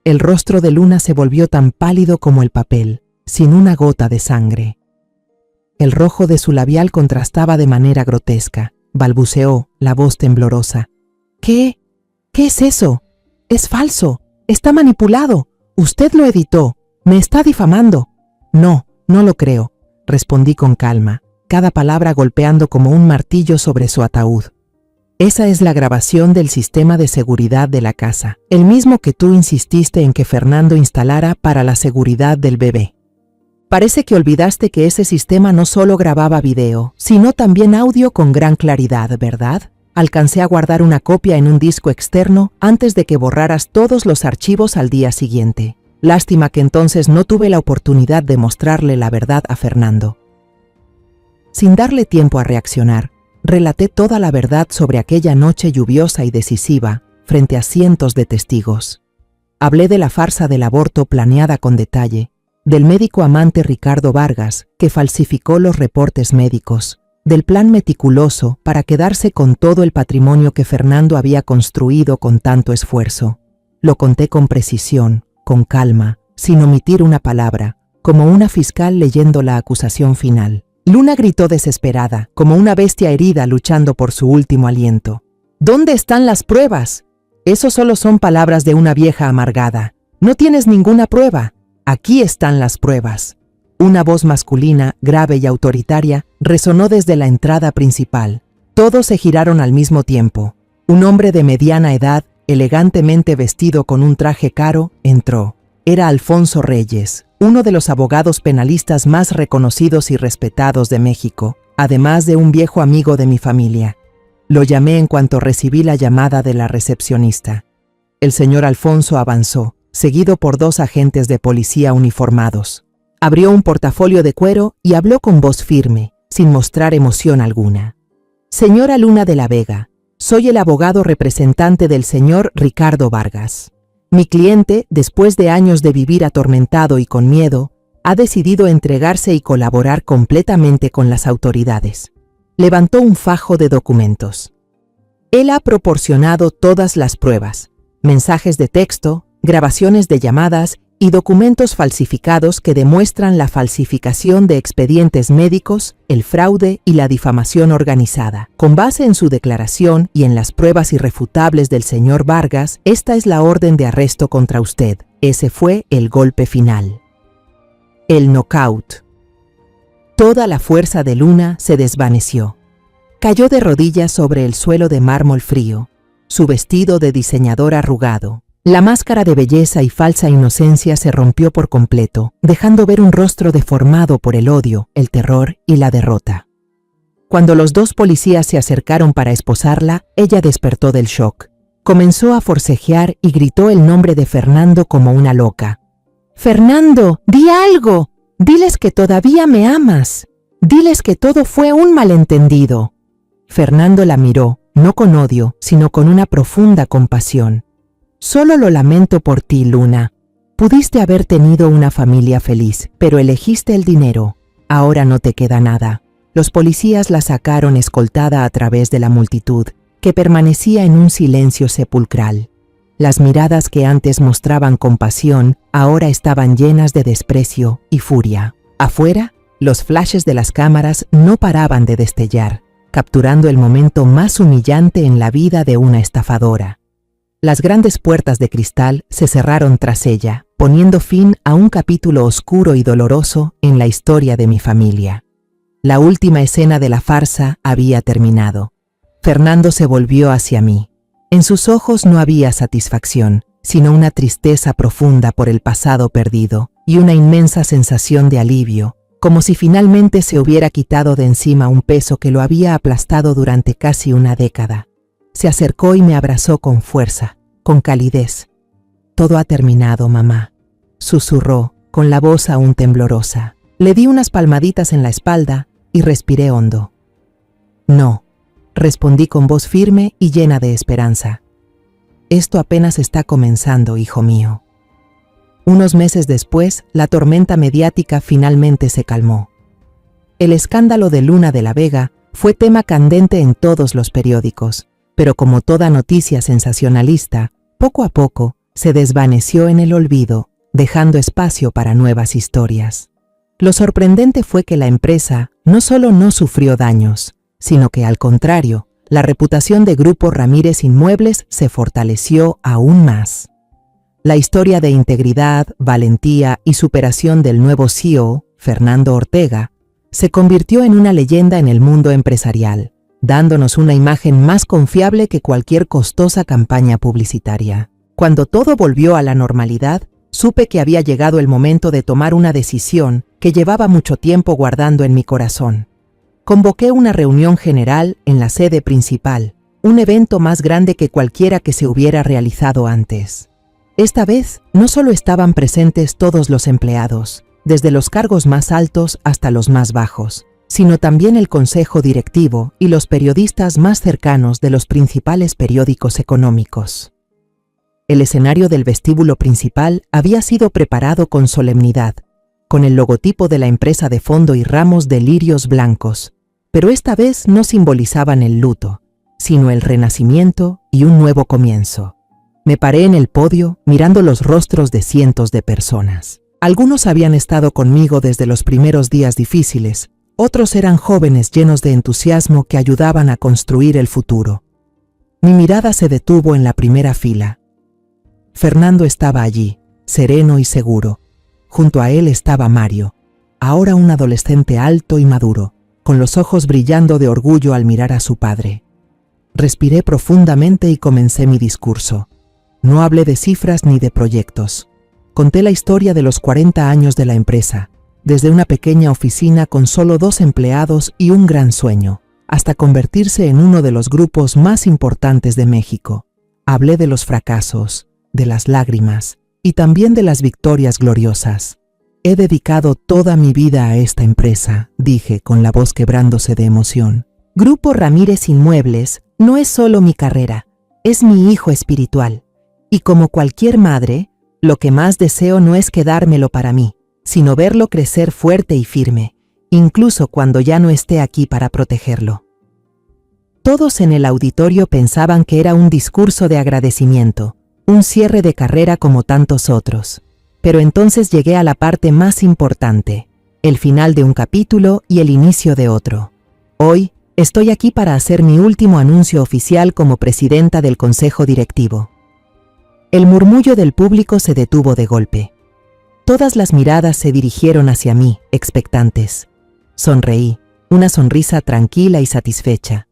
El rostro de Luna se volvió tan pálido como el papel, sin una gota de sangre. El rojo de su labial contrastaba de manera grotesca. Balbuceó, la voz temblorosa. ¿Qué? ¿Qué es eso? Es falso. Está manipulado. Usted lo editó. Me está difamando. No, no lo creo, respondí con calma, cada palabra golpeando como un martillo sobre su ataúd. Esa es la grabación del sistema de seguridad de la casa, el mismo que tú insististe en que Fernando instalara para la seguridad del bebé. Parece que olvidaste que ese sistema no solo grababa video, sino también audio con gran claridad, ¿verdad? Alcancé a guardar una copia en un disco externo antes de que borraras todos los archivos al día siguiente. Lástima que entonces no tuve la oportunidad de mostrarle la verdad a Fernando. Sin darle tiempo a reaccionar, relaté toda la verdad sobre aquella noche lluviosa y decisiva frente a cientos de testigos. Hablé de la farsa del aborto planeada con detalle, del médico amante Ricardo Vargas, que falsificó los reportes médicos, del plan meticuloso para quedarse con todo el patrimonio que Fernando había construido con tanto esfuerzo. Lo conté con precisión, con calma, sin omitir una palabra, como una fiscal leyendo la acusación final. Luna gritó desesperada, como una bestia herida luchando por su último aliento. ¿Dónde están las pruebas? Eso solo son palabras de una vieja amargada. No tienes ninguna prueba. Aquí están las pruebas. Una voz masculina, grave y autoritaria, resonó desde la entrada principal. Todos se giraron al mismo tiempo. Un hombre de mediana edad, elegantemente vestido con un traje caro, entró. Era Alfonso Reyes, uno de los abogados penalistas más reconocidos y respetados de México, además de un viejo amigo de mi familia. Lo llamé en cuanto recibí la llamada de la recepcionista. El señor Alfonso avanzó, seguido por 2 agentes de policía uniformados. Abrió un portafolio de cuero y habló con voz firme, sin mostrar emoción alguna. Señora Luna de la Vega, soy el abogado representante del señor Ricardo Vargas. Mi cliente, después de años de vivir atormentado y con miedo, ha decidido entregarse y colaborar completamente con las autoridades. Levantó un fajo de documentos. Él ha proporcionado todas las pruebas, mensajes de texto, grabaciones de llamadas y documentos falsificados que demuestran la falsificación de expedientes médicos, el fraude y la difamación organizada. Con base en su declaración y en las pruebas irrefutables del señor Vargas, esta es la orden de arresto contra usted. Ese fue el golpe final. El knockout. Toda la fuerza de Luna se desvaneció. Cayó de rodillas sobre el suelo de mármol frío, su vestido de diseñador arrugado. La máscara de belleza y falsa inocencia se rompió por completo, dejando ver un rostro deformado por el odio, el terror y la derrota. Cuando los dos policías se acercaron para esposarla, ella despertó del shock. Comenzó a forcejear y gritó el nombre de Fernando como una loca. «¡Fernando, di algo! Diles que todavía me amas. Diles que todo fue un malentendido». Fernando la miró, no con odio, sino con una profunda compasión. «Solo lo lamento por ti, Luna. Pudiste haber tenido una familia feliz, pero elegiste el dinero. Ahora no te queda nada». Los policías la sacaron escoltada a través de la multitud, que permanecía en un silencio sepulcral. Las miradas que antes mostraban compasión, ahora estaban llenas de desprecio y furia. Afuera, los flashes de las cámaras no paraban de destellar, capturando el momento más humillante en la vida de una estafadora. Las grandes puertas de cristal se cerraron tras ella, poniendo fin a un capítulo oscuro y doloroso en la historia de mi familia. La última escena de la farsa había terminado. Fernando se volvió hacia mí. En sus ojos no había satisfacción, sino una tristeza profunda por el pasado perdido y una inmensa sensación de alivio, como si finalmente se hubiera quitado de encima un peso que lo había aplastado durante casi una década. Se acercó y me abrazó con fuerza, con calidez. «Todo ha terminado, mamá», susurró, con la voz aún temblorosa. Le di unas palmaditas en la espalda y respiré hondo. «No», respondí con voz firme y llena de esperanza. «Esto apenas está comenzando, hijo mío». Unos meses después, la tormenta mediática finalmente se calmó. El escándalo de Luna de la Vega fue tema candente en todos los periódicos, pero como toda noticia sensacionalista, poco a poco se desvaneció en el olvido, dejando espacio para nuevas historias. Lo sorprendente fue que la empresa no solo no sufrió daños, sino que al contrario, la reputación de Grupo Ramírez Inmuebles se fortaleció aún más. La historia de integridad, valentía y superación del nuevo CEO, Fernando Ortega, se convirtió en una leyenda en el mundo empresarial, dándonos una imagen más confiable que cualquier costosa campaña publicitaria. Cuando todo volvió a la normalidad, supe que había llegado el momento de tomar una decisión que llevaba mucho tiempo guardando en mi corazón. Convoqué una reunión general en la sede principal, un evento más grande que cualquiera que se hubiera realizado antes. Esta vez, no solo estaban presentes todos los empleados, desde los cargos más altos hasta los más bajos, sino también el consejo directivo y los periodistas más cercanos de los principales periódicos económicos. El escenario del vestíbulo principal había sido preparado con solemnidad, con el logotipo de la empresa de fondo y ramos de lirios blancos, pero esta vez no simbolizaban el luto, sino el renacimiento y un nuevo comienzo. Me paré en el podio mirando los rostros de cientos de personas. Algunos habían estado conmigo desde los primeros días difíciles, otros eran jóvenes llenos de entusiasmo que ayudaban a construir el futuro. Mi mirada se detuvo en la primera fila. Fernando estaba allí, sereno y seguro. Junto a él estaba Mario, ahora un adolescente alto y maduro, con los ojos brillando de orgullo al mirar a su padre. Respiré profundamente y comencé mi discurso. No hablé de cifras ni de proyectos. Conté la historia de los 40 años de la empresa, desde una pequeña oficina con solo 2 empleados y un gran sueño, hasta convertirse en uno de los grupos más importantes de México. Hablé de los fracasos, de las lágrimas y también de las victorias gloriosas. He dedicado toda mi vida a esta empresa, dije con la voz quebrándose de emoción. Grupo Ramírez Inmuebles no es solo mi carrera, es mi hijo espiritual. Y como cualquier madre, lo que más deseo no es quedármelo para mí, sino verlo crecer fuerte y firme, incluso cuando ya no esté aquí para protegerlo. Todos en el auditorio pensaban que era un discurso de agradecimiento, un cierre de carrera como tantos otros. Pero entonces llegué a la parte más importante, el final de un capítulo y el inicio de otro. Hoy, estoy aquí para hacer mi último anuncio oficial como presidenta del Consejo Directivo. El murmullo del público se detuvo de golpe. Todas las miradas se dirigieron hacia mí, expectantes. Sonreí, una sonrisa tranquila y satisfecha.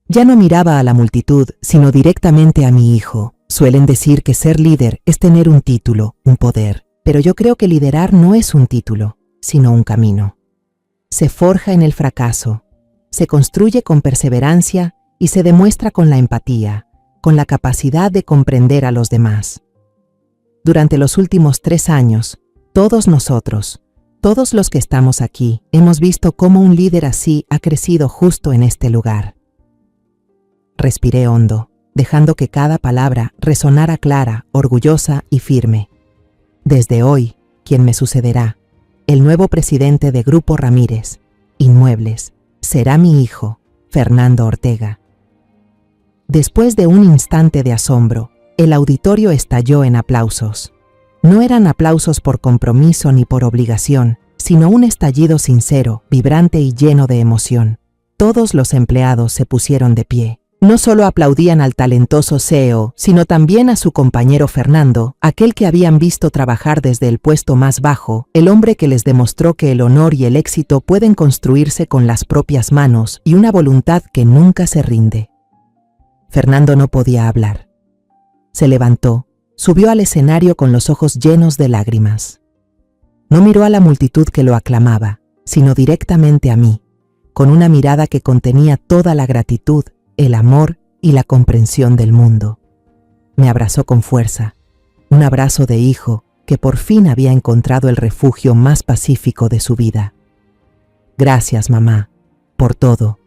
Ya no miraba a la multitud, sino directamente a mi hijo. Suelen decir que ser líder es tener un título, un poder, pero yo creo que liderar no es un título, sino un camino. Se forja en el fracaso, se construye con perseverancia y se demuestra con la empatía, con la capacidad de comprender a los demás. Durante los últimos 3 años, todos nosotros, todos los que estamos aquí, hemos visto cómo un líder así ha crecido justo en este lugar. Respiré hondo, dejando que cada palabra resonara clara, orgullosa y firme. Desde hoy, quien me sucederá, el nuevo presidente de Grupo Ramírez, Inmuebles, será mi hijo, Fernando Ortega. Después de un instante de asombro, el auditorio estalló en aplausos. No eran aplausos por compromiso ni por obligación, sino un estallido sincero, vibrante y lleno de emoción. Todos los empleados se pusieron de pie. No solo aplaudían al talentoso CEO, sino también a su compañero Fernando, aquel que habían visto trabajar desde el puesto más bajo, el hombre que les demostró que el honor y el éxito pueden construirse con las propias manos y una voluntad que nunca se rinde. Fernando no podía hablar. Se levantó, subió al escenario con los ojos llenos de lágrimas. No miró a la multitud que lo aclamaba, sino directamente a mí, con una mirada que contenía toda la gratitud, el amor y la comprensión del mundo. Me abrazó con fuerza, un abrazo de hijo que por fin había encontrado el refugio más pacífico de su vida. Gracias, mamá, por todo.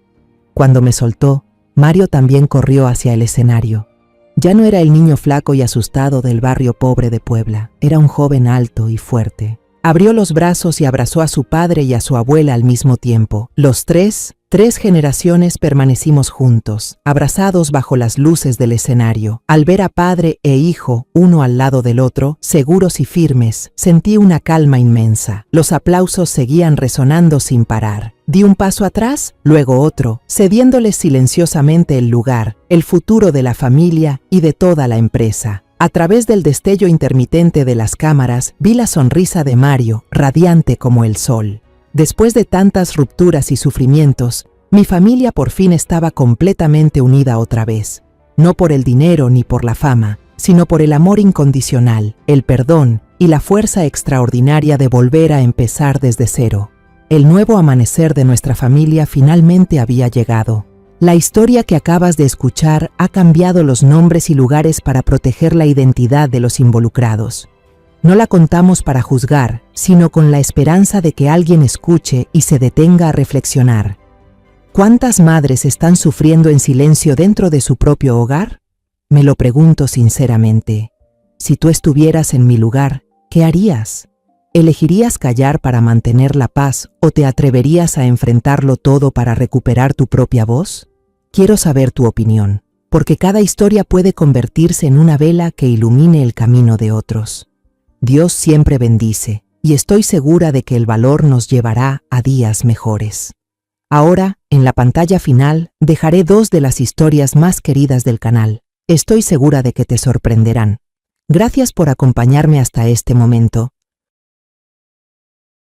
Cuando me soltó, Mario también corrió hacia el escenario. Ya no era el niño flaco y asustado del barrio pobre de Puebla, era un joven alto y fuerte. Abrió los brazos y abrazó a su padre y a su abuela al mismo tiempo. Los tres generaciones permanecimos juntos, abrazados bajo las luces del escenario. Al ver a padre e hijo, uno al lado del otro, seguros y firmes, sentí una calma inmensa. Los aplausos seguían resonando sin parar. Di un paso atrás, luego otro, cediéndoles silenciosamente el lugar, el futuro de la familia y de toda la empresa. A través del destello intermitente de las cámaras, vi la sonrisa de Mario, radiante como el sol. Después de tantas rupturas y sufrimientos, mi familia por fin estaba completamente unida otra vez. No por el dinero ni por la fama, sino por el amor incondicional, el perdón y la fuerza extraordinaria de volver a empezar desde cero. El nuevo amanecer de nuestra familia finalmente había llegado. La historia que acabas de escuchar ha cambiado los nombres y lugares para proteger la identidad de los involucrados. No la contamos para juzgar, sino con la esperanza de que alguien escuche y se detenga a reflexionar. ¿Cuántas madres están sufriendo en silencio dentro de su propio hogar? Me lo pregunto sinceramente. Si tú estuvieras en mi lugar, ¿qué harías? ¿Elegirías callar para mantener la paz o te atreverías a enfrentarlo todo para recuperar tu propia voz? Quiero saber tu opinión, porque cada historia puede convertirse en una vela que ilumine el camino de otros. Dios siempre bendice, y estoy segura de que el valor nos llevará a días mejores. Ahora, en la pantalla final, dejaré 2 de las historias más queridas del canal. Estoy segura de que te sorprenderán. Gracias por acompañarme hasta este momento,